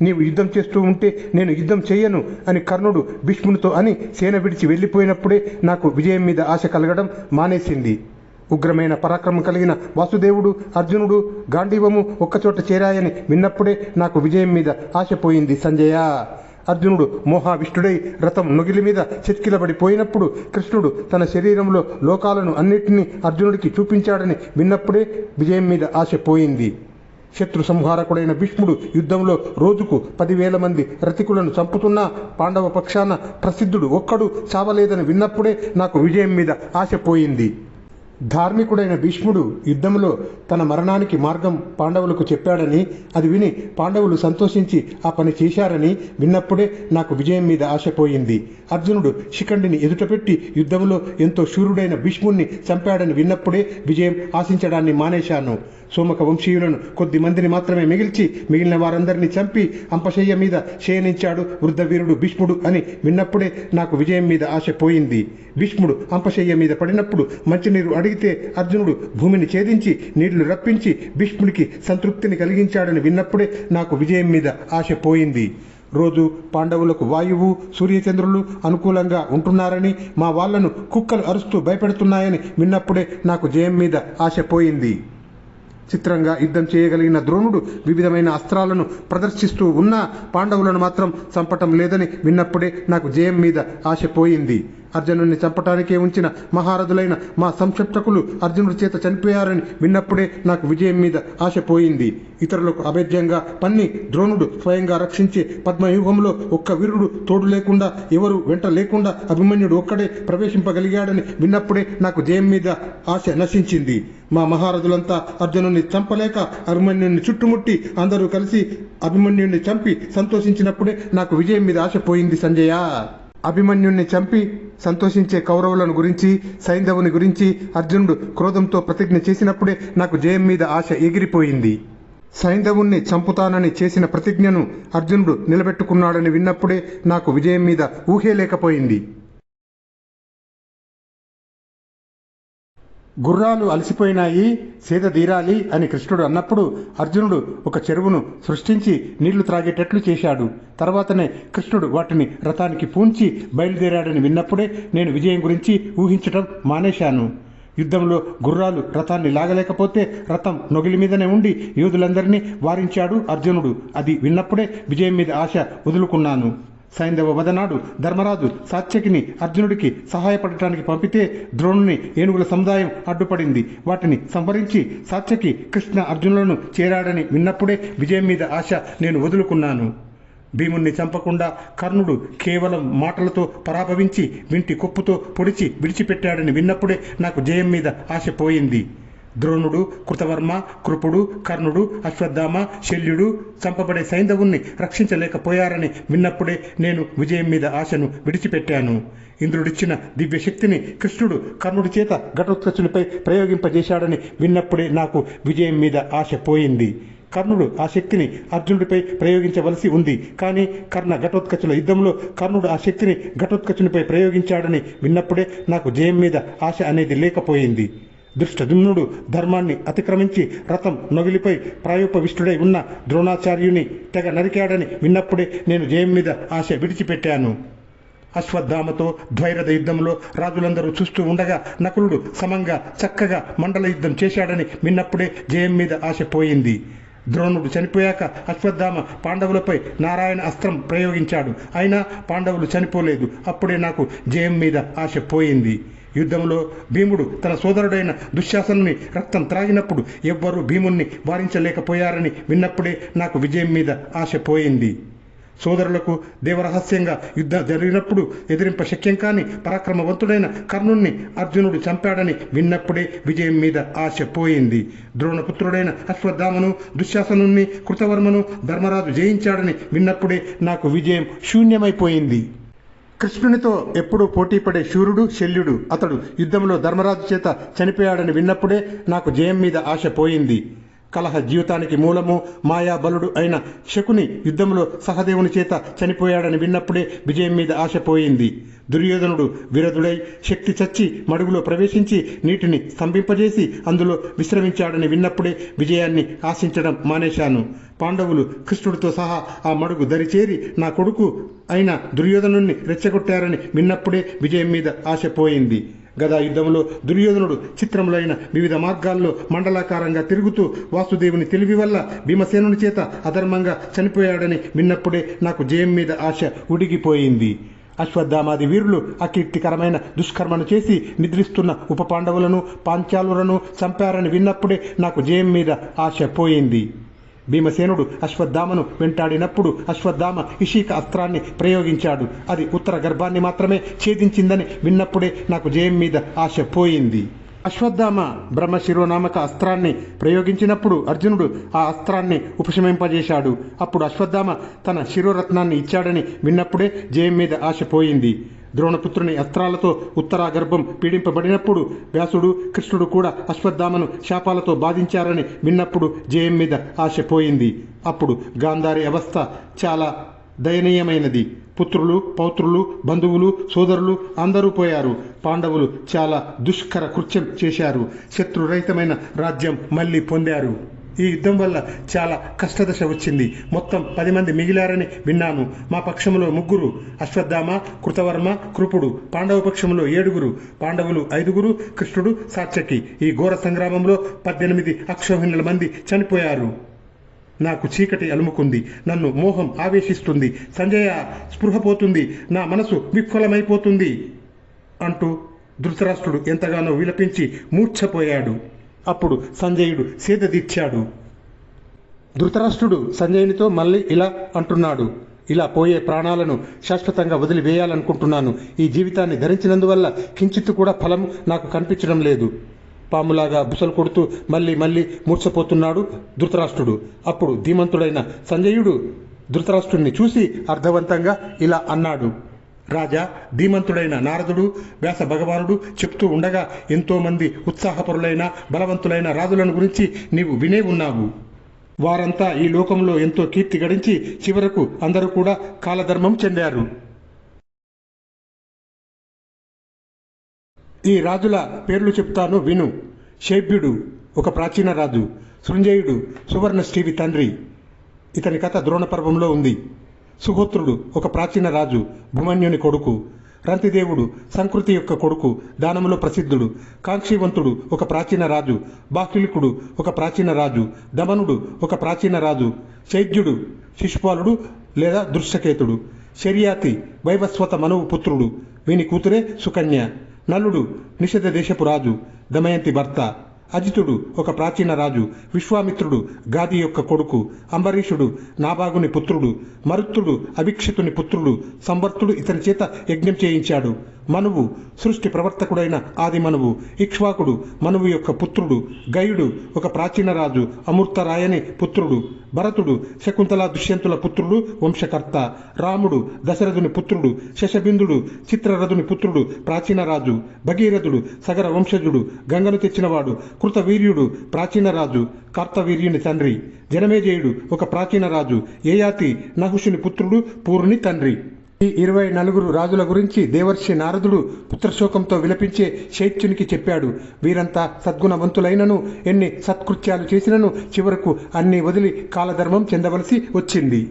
A: నీవు యుద్ధం చేస్తూ ఉంటే నేను యుద్ధం చెయ్యను అని కర్ణుడు భీష్మునితో అని సేన విడిచి వెళ్ళిపోయినప్పుడే నాకు విజయం మీద ఆశ కలగడం మానేసింది. ఉగ్రమైన పరాక్రమం కలిగిన వాసుదేవుడు, అర్జునుడు, గాంధీవము ఒక్కచోట చేరాయని విన్నప్పుడే నాకు విజయం మీద ఆశ పోయింది. సంజయ, అర్జునుడు మోహావిష్టుడై రథం నొగిలి మీద చెక్కిలబడిపోయినప్పుడు కృష్ణుడు తన శరీరంలో లోకాలను అన్నిటినీ అర్జునుడికి చూపించాడని విన్నప్పుడే విజయం మీద ఆశ పోయింది. శత్రు సంహారకుడైన భీష్ముడు యుద్ధంలో రోజుకు 10,000 మంది రతికులను చంపుతున్నా పాండవ పక్షాన ప్రసిద్ధుడు ఒక్కడు చావలేదని విన్నప్పుడే నాకు విజయం మీద ఆశ పోయింది. ధార్మికుడైన భీష్ముడు యుద్ధంలో తన మరణానికి మార్గం పాండవులకు చెప్పాడని, అది విని పాండవులు సంతోషించి ఆ పని చేశారని విన్నప్పుడే నాకు విజయం మీద ఆశపోయింది. అర్జునుడు శిఖండిని ఎదుటపెట్టి యుద్ధంలో ఎంతో శూరుడైన భీష్ముడిని చంపాడని విన్నప్పుడే విజయం ఆశించడాన్ని మానేశాను. సోమక వంశీయులను కొద్ది మందిని మాత్రమే మిగిల్చి మిగిలిన వారందరినీ చంపి అంపశయ్య మీద శయనించాడు వృద్ధ వీరుడు భీష్ముడు అని విన్నప్పుడే నాకు విజయం మీద ఆశ పోయింది. భీష్ముడు అంపశయ్య మీద పడినప్పుడు మంచినీరు అడిగితే అర్జునుడు భూమిని ఛేదించి నీళ్లు రప్పించి భీష్ముడికి సంతృప్తిని కలిగించాడని విన్నప్పుడే నాకు విజయం మీద ఆశ పోయింది. రోజు పాండవులకు వాయువు సూర్యచంద్రులు అనుకూలంగా ఉంటున్నారని, మా వాళ్లను కుక్కలు అరుస్తూ భయపెడుతున్నాయని విన్నప్పుడే నాకు జయం మీద ఆశ పోయింది. చిత్రంగా యుద్ధం చేయగలిగిన ద్రోణుడు వివిధమైన అస్త్రాలను ప్రదర్శిస్తూ ఉన్నా పాండవులను మాత్రం చంపటం లేదని విన్నప్పుడే నాకు జయం మీద ఆశ పోయింది. అర్జునుడిని చంపటానికే ఉంచిన మహారథులైన మా సంక్షిప్తకులు అర్జునుడి చేత చనిపోయారని విన్నప్పుడే నాకు విజయం మీద ఆశ పోయింది. ఇతరులకు అభేద్యంగా పన్ని ద్రోణుడు స్వయంగా రక్షించే పద్మవ్యూహంలో ఒక్క వీరుడు తోడు లేకుండా, ఎవరు వెంట లేకుండా అభిమన్యుడు ఒక్కడే ప్రవేశింపగలిగాడని విన్నప్పుడే నాకు జయం మీద ఆశ నశించింది. మా మహారథులంతా అర్జునుడిని చంపలేక అభిమన్యుడిని చుట్టుముట్టి అందరూ కలిసి అభిమన్యుడిని చంపి సంతోషించినప్పుడే నాకు విజయం మీద ఆశ పోయింది సంజయ. అభిమన్యుణ్ణి చంపి సంతోషించే కౌరవులను గురించి, సైంధవుని గురించి అర్జునుడు క్రోధంతో ప్రతిజ్ఞ చేసినప్పుడే నాకు జయం మీద ఆశ ఎగిరిపోయింది. సైంధవుణ్ణి చంపుతానని చేసిన ప్రతిజ్ఞను అర్జునుడు నిలబెట్టుకున్నాడని విన్నప్పుడే నాకు విజయం మీద ఊహే లేకపోయింది. గుర్రాలు అలసిపోయినాయి, సేద తీరాలి అని కృష్ణుడు అన్నప్పుడు అర్జునుడు ఒక చెరువును సృష్టించి నీళ్లు త్రాగేటట్లు చేశాడు. తర్వాతనే కృష్ణుడు వాటిని రథానికి పూంచి బయలుదేరాడని విన్నప్పుడే నేను విజయం గురించి ఊహించటం మానేశాను. యుద్ధంలో గుర్రాలు రథాన్ని లాగలేకపోతే రథం నొగిలి మీదనే ఉండి యోధులందరినీ వారించాడు అర్జునుడు. అది విన్నప్పుడే విజయం మీద ఆశ వదులుకున్నాను. సైంధవ వదనాడు ధర్మరాజు సాత్యకిని అర్జునుడికి సహాయపడటానికి పంపితే ద్రోణుని ఏనుగుల సముదాయం అడ్డుపడింది. వాటిని సంహరించి సాత్యకి కృష్ణ అర్జునులను చేరాడని విన్నప్పుడే విజయం మీద ఆశ నేను వదులుకున్నాను. భీముణ్ణి చంపకుండా కర్ణుడు కేవలం మాటలతో పరాభవించి వింటి కొప్పుతో పొడిచి విడిచిపెట్టాడని విన్నప్పుడే నాకు జయం మీద ఆశ పోయింది. ద్రోణుడు, కృతవర్మ, కృపుడు, కర్ణుడు, అశ్వత్థామ, శల్యుడు చంపబడే సైంధవుణ్ణి రక్షించలేకపోయారని విన్నప్పుడే నేను విజయం మీద ఆశను విడిచిపెట్టాను. ఇంద్రుడిచ్చిన దివ్యశక్తిని కృష్ణుడు కర్ణుడి చేత ఘటోత్కచునిపై ప్రయోగింపజేశాడని విన్నప్పుడే నాకు విజయం మీద ఆశ పోయింది. కర్ణుడు ఆ శక్తిని అర్జునుడిపై ప్రయోగించవలసి ఉంది. కానీ కర్ణ ఘటోత్కచుల యుద్ధంలో కర్ణుడు ఆ శక్తిని ఘటోత్కచునిపై ప్రయోగించాడని విన్నప్పుడే నాకు జయం మీద ఆశ అనేది లేకపోయింది. దుష్టదుమ్నుడు ధర్మాన్ని అతిక్రమించి రథం నొగిలిపై ప్రాయోపవిష్టుడై ఉన్న ద్రోణాచార్యుని తెగ నరికాడని విన్నప్పుడే నేను జయం మీద ఆశ విడిచిపెట్టాను. అశ్వత్థామతో ద్వైరథ యుద్ధంలో రాజులందరూ చూస్తూ ఉండగా నకులుడు సమంగా చక్కగా మండల యుద్ధం చేశాడని విన్నప్పుడే జయం మీద ఆశ పోయింది. ద్రోణుడు చనిపోయాక అశ్వత్థామ పాండవులపై నారాయణ అస్త్రం ప్రయోగించాడు. అయినా పాండవులు చనిపోలేదు. అప్పుడే నాకు జయం మీద ఆశ పోయింది. యుద్ధంలో భీముడు తన సోదరుడైన దుశ్శాసనుని రక్తం త్రాగినప్పుడు ఎవ్వరూ భీముణ్ణి వారించలేకపోయారని విన్నప్పుడే నాకు విజయం మీద ఆశ పోయింది. సోదరులకు దేవరహస్యంగా యుద్ధం జరిగినప్పుడు ఎదిరింప శక్యం కాని పరాక్రమవంతుడైన కర్ణుణ్ణి అర్జునుడు చంపాడని విన్నప్పుడే విజయం మీద ఆశ పోయింది. ద్రోణపుత్రుడైన అశ్వత్థామను, దుశ్శాసనుణ్ణి, కృతవర్మను ధర్మరాజు జయించాడని విన్నప్పుడే నాకు విజయం శూన్యమైపోయింది. కృష్ణునితో ఎప్పుడూ పోటీపడే శూరుడు శల్యుడు. అతడు యుద్ధంలో ధర్మరాజు చేత చనిపోయాడని విన్నప్పుడే నాకు జయం మీద ఆశ పోయింది. కలహ జీవితానికి మూలము మాయాబలుడు అయిన శకుని యుద్ధంలో సహదేవుని చేత చనిపోయాడని విన్నప్పుడే విజయం మీద ఆశ పోయింది. దుర్యోధనుడు విరధుడై శక్తి చచ్చి మడుగులో ప్రవేశించి నీటిని స్తంభింపజేసి అందులో విశ్రమించాడని విన్నప్పుడే విజయాన్ని ఆశించడం మానేశాను. పాండవులు కృష్ణుడితో సహా ఆ మడుగు దరిచేరి నా కొడుకు అయిన దుర్యోధనుణ్ణి రెచ్చగొట్టారని విన్నప్పుడే విజయం మీద ఆశ పోయింది. గదా యుద్ధంలో దుర్యోధనుడు చిత్రములైన వివిధ మార్గాల్లో మండలాకారంగా తిరుగుతూ వాసుదేవుని తెలివి వల్ల భీమసేనుని చేత అధర్మంగా చనిపోయాడని విన్నప్పుడే నాకు జయం మీద ఆశ ఉడిగిపోయింది. అశ్వత్థామాది వీరులు అకీర్తికరమైన దుష్కర్మను చేసి నిద్రిస్తున్న ఉప పాండవులను పాంచాలులను చంపారని విన్నప్పుడే నాకు జయం మీద ఆశ పోయింది. భీమసేనుడు అశ్వత్థామను వెంటాడినప్పుడు అశ్వత్థామ ఇషిక అస్త్రాన్ని ప్రయోగించాడు. అది ఉత్తర గర్భాన్ని మాత్రమే ఛేదించిందని విన్నప్పుడే నాకు జయం మీద ఆశ పోయింది. అశ్వత్థామ బ్రహ్మశిరోనామక అస్త్రాన్ని ప్రయోగించినప్పుడు అర్జునుడు ఆ అస్త్రాన్ని ఉపశమింపజేశాడు. అప్పుడు అశ్వత్థామ తన శిరోరత్నాన్ని ఇచ్చాడని విన్నప్పుడే జయం మీద ఆశ పోయింది. ద్రోణపుత్రుని అస్త్రాలతో ఉత్తరాగర్భం పీడింపబడినప్పుడు వ్యాసుడు కృష్ణుడు కూడా అశ్వత్థామను శాపాలతో బాధించారని విన్నప్పుడు జయం మీద ఆశ పోయింది. అప్పుడు గాంధారి అవస్థ చాలా దయనీయమైనది. పుత్రులు, పౌత్రులు, బంధువులు, సోదరులు అందరూ పోయారు. పాండవులు చాలా దుష్కర కృత్యం చేశారు. శత్రురహితమైన రాజ్యం మళ్ళీ పొందారు. ఈ యుద్ధం వల్ల చాలా కష్టదశ వచ్చింది. మొత్తం 10 మంది మిగిలారని విన్నాను. మా పక్షంలో 3, అశ్వత్థామ, కృతవర్మ, కృపుడు. పాండవ పక్షంలో 7, పాండవులు 5, కృష్ణుడు, సాత్యకి. ఈ ఘోర సంగ్రామంలో 18 అక్షోహిణుల మంది చనిపోయారు. నాకు చీకటి అలుముకుంది. నన్ను మోహం ఆవేశిస్తుంది. సంజయ, స్పృహ పోతుంది. నా మనసు విఫలమైపోతుంది అంటూ ధృతరాష్ట్రుడు ఎంతగానో విలపించి మూర్ఛపోయాడు. అప్పుడు సంజయుడు సేదదీర్చాడు. ధృతరాష్ట్రుడు సంజయునితో మళ్ళీ ఇలా అంటున్నాడు: ఇలా పోయే ప్రాణాలను శాశ్వతంగా వదిలివేయాలనుకుంటున్నాను. ఈ జీవితాన్ని ధరించినందువల్ల కించిత్తు కూడా ఫలం నాకు కనిపించడం లేదు. పాములాగా బుసలు కొడుతూ మళ్ళీ మళ్ళీ మూర్ఛపోతున్నాడు ధృతరాష్ట్రుడు. అప్పుడు ధీమంతుడైన సంజయుడు ధృతరాష్ట్రుడిని చూసి అర్థవంతంగా ఇలా అన్నాడు: రాజా, ధీమంతుడైన నారదుడు, వ్యాస భగవానుడు చెప్తూ ఉండగా ఎంతోమంది ఉత్సాహపరులైన బలవంతులైన రాజులను గురించి నీవు వినే ఉన్నావు. వారంతా ఈ లోకంలో ఎంతో కీర్తి గడించి చివరకు అందరూ కూడా కాలధర్మం చెందారు. ఈ రాజుల పేర్లు చెప్తాను విను. శైభ్యుడు ఒక ప్రాచీన రాజు. సృంజయుడు సువర్ణశ్రీవి తండ్రి. ఇతని కథ ద్రోణపర్వంలో ఉంది. సుహోత్రుడు ఒక ప్రాచీన రాజు, భూమన్యుని కొడుకు. రంతిదేవుడు సంకృతి యొక్క కొడుకు, దానములో ప్రసిద్ధుడు. కాంక్షీవంతుడు ఒక ప్రాచీన రాజు. బాహ్లికుడు ఒక ప్రాచీన రాజు. దమనుడు ఒక ప్రాచీన రాజు. శైద్యుడు శిశుపాలుడు లేదా దృశ్యకేతుడు. శర్యాతి వైవస్వత మనువు పుత్రుడు. వీని కూతురే సుకన్య. నలుడు నిషధ దేశపు రాజు, దమయంతి భర్త. అజితుడు ఒక ప్రాచీన రాజు. విశ్వామిత్రుడు గాది యొక్క కొడుకు. అంబరీషుడు నాభాగుని పుత్రుడు. మరుత్తుడు అభిక్షితుని పుత్రుడు. సంవర్తుడు ఇతని చేత యజ్ఞం చేయించాడు. మనువు సృష్టి ప్రవర్తకుడైన ఆది మనువు. ఇక్ష్వాకుడు మనువు యొక్క పుత్రుడు. గయుడు ఒక ప్రాచీన రాజు, అమూర్తరాయని పుత్రుడు. భరతుడు శకుంతల దుష్యంతుల పుత్రుడు, వంశకర్త. రాముడు దశరథుని పుత్రుడు. శశబిందుడు చిత్రరథుని పుత్రుడు, ప్రాచీన రాజు. భగీరథుడు సగర వంశజుడు, గంగను తెచ్చినవాడు. కృతవీర్యుడు ప్రాచీన రాజు, కార్తవీర్యుని తండ్రి. జనమేజయుడు ఒక ప్రాచీన రాజు. యయాతి నహుషుని పుత్రుడు, పూరుని తండ్రి. ఈ 24 రాజుల గురించి దేవర్షి నారదుడు పుత్రశోకంతో విలపించే శైత్యునికి చెప్పాడు. వీరంతా సద్గుణవంతులైనను ఎన్ని సత్కృత్యాలు చేసినను చివరకు అన్ని వదిలి కాలధర్మం చెందవలసి వచ్చింది.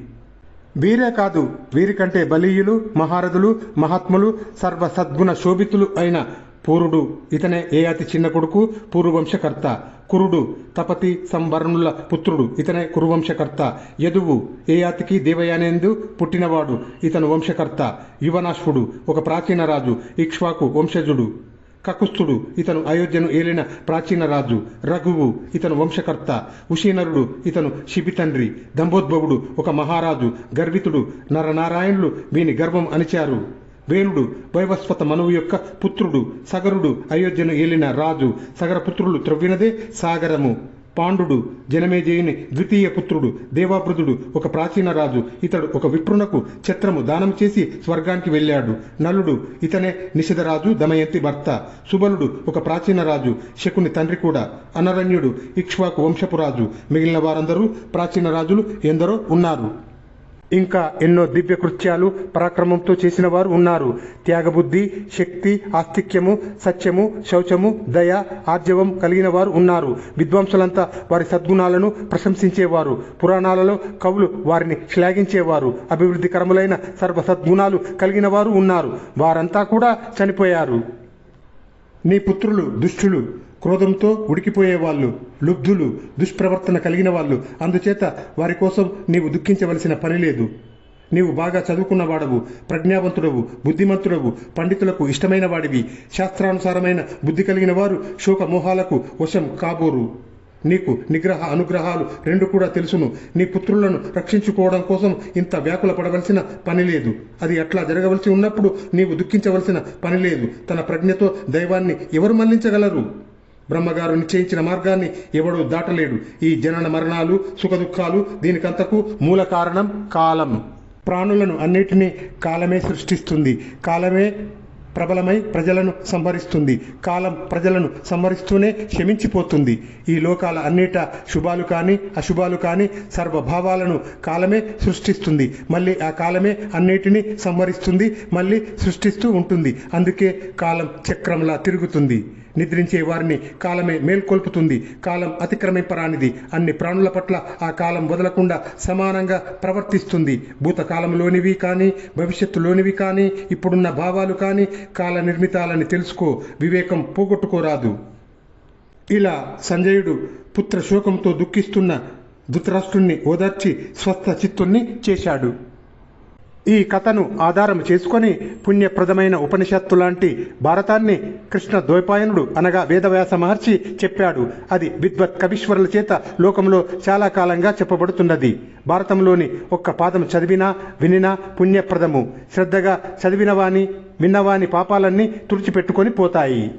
A: వీరే కాదు, వీరికంటే బలీయులు, మహారథులు, మహాత్ములు, సర్వ సద్గుణ శోభితులు అయిన పూరుడు. ఇతనే ఏయాతి చిన్న కొడుకు, పూరువంశకర్త. కురుడు తపతి సంవరణుల పుత్రుడు. ఇతనే కురువంశకర్త. యదువు ఏయాతికి దేవయానేందు పుట్టినవాడు. ఇతను వంశకర్త. యువనాశ్వుడు ఒక ప్రాచీన రాజు, ఇక్ష్వాకు వంశజుడు. కకుస్థుడు ఇతను అయోధ్యను ఏలిన ప్రాచీన రాజు. రఘువు ఇతను వంశకర్త. ఉషీనరుడు ఇతను శిబి తండ్రి. దంభోద్భవుడు ఒక మహారాజు, గర్వితుడు. నరనారాయణులు వీని గర్వం అణిచారు. వేణుడు వైవస్వత మనువు యొక్క పుత్రుడు. సగరుడు అయోధ్యను ఏలిన రాజు. సగరపుత్రులు త్రవ్వినదే సాగరము. పాండుడు జనమేజయుని ద్వితీయ పుత్రుడు. దేవాభృతుడు ఒక ప్రాచీన రాజు. ఇతడు ఒక విప్రునకు ఛత్రము దానం చేసి స్వర్గానికి వెళ్ళాడు. నలుడు ఇతనే నిషధరాజు, దమయంతి భర్త. సుబలుడు ఒక ప్రాచీన రాజు, శకుని తండ్రి కూడా. అనరణ్యుడు ఇక్ష్వాకు వంశపు రాజు. మిగిలిన వారందరూ ప్రాచీన రాజులు ఎందరో ఉన్నారు. ఇంకా ఎన్నో దివ్య కృత్యాలు పరాక్రమంతో చేసిన వారు ఉన్నారు. త్యాగబుద్ధి, శక్తి, ఆస్తిక్యము, సత్యము, శౌచము, దయ, ఆర్జవం కలిగిన వారు ఉన్నారు. విద్వాంసులంతా వారి సద్గుణాలను ప్రశంసించేవారు. పురాణాలలో కవులు వారిని శ్లాఘించేవారు. అభివృద్ధికరములైన సర్వ సద్గుణాలు కలిగిన వారు ఉన్నారు. వారంతా కూడా చనిపోయారు. నీ పుత్రులు దుష్టులు, క్రోధంతో ఉడికిపోయేవాళ్ళు, లుబ్ధులు, దుష్ప్రవర్తన కలిగిన వాళ్ళు. అందుచేత వారి కోసం నీవు దుఃఖించవలసిన పని లేదు. నీవు బాగా చదువుకున్నవాడవు, ప్రజ్ఞావంతుడవు, బుద్ధిమంతుడవు, పండితులకు ఇష్టమైన వాడివి. శాస్త్రానుసారమైన బుద్ధి కలిగిన వారు శోకమోహాలకు వశం కాబోరు. నీకు నిగ్రహ అనుగ్రహాలు 2 కూడా తెలుసును. నీ పుత్రులను రక్షించుకోవడం కోసం ఇంత వ్యాకుల పడవలసిన పని లేదు. అది అట్లా జరగవలసి ఉన్నప్పుడు నీవు దుఃఖించవలసిన పని లేదు. తన ప్రజ్ఞతో దైవాన్ని ఎవరు మళ్లించగలరు? బ్రహ్మగారు నిశ్చయించిన మార్గాన్ని ఎవడూ దాటలేడు. ఈ జనన మరణాలు, సుఖదుఖాలు, దీనికంతకు మూల కారణం కాలం. ప్రాణులను అన్నిటినీ కాలమే సృష్టిస్తుంది. కాలమే ప్రబలమై ప్రజలను సంహరిస్తుంది. కాలం ప్రజలను సంహరిస్తూనే శమించిపోతుంది. ఈ లోకాల అన్నిట శుభాలు కానీ అశుభాలు కానీ సర్వభావాలను కాలమే సృష్టిస్తుంది. మళ్ళీ ఆ కాలమే అన్నిటినీ సంహరిస్తుంది, మళ్ళీ సృష్టిస్తూ ఉంటుంది. అందుకే కాలం చక్రంలా తిరుగుతుంది. నిద్రించే వారిని కాలమే మేల్కొల్పుతుంది. కాలం అతిక్రమింపరానిది. అన్ని ప్రాణుల పట్ల ఆ కాలం వదలకుండా సమానంగా ప్రవర్తిస్తుంది. భూతకాలంలోనివి కానీ, భవిష్యత్తులోనివి కానీ, ఇప్పుడున్న భావాలు కానీ కాల నిర్మితాలని తెలుసుకో. వివేకం పోగొట్టుకోరాదు. ఇలా సంజయుడు పుత్ర శోకంతో దుఃఖిస్తున్న ధృతరాష్ట్రుణ్ణి ఓదార్చి స్వస్థ చిత్తుణ్ణి చేశాడు. ఈ కథను ఆధారం చేసుకొని పుణ్యప్రదమైన ఉపనిషత్తు లాంటి భారతాన్ని కృష్ణ ద్వైపాయనుడు అనగా వేదవ్యాస మహర్షి చెప్పాడు. అది విద్వత్ కవీశ్వరుల చేత లోకంలో చాలా కాలంగా చెప్పబడుతున్నది. భారతంలోని ఒక్క పాదం చదివినా వినినా పుణ్యప్రదము. శ్రద్ధగా చదివినవాని విన్నవాని పాపాలన్నీ తుడిచిపెట్టుకొని పోతాయి.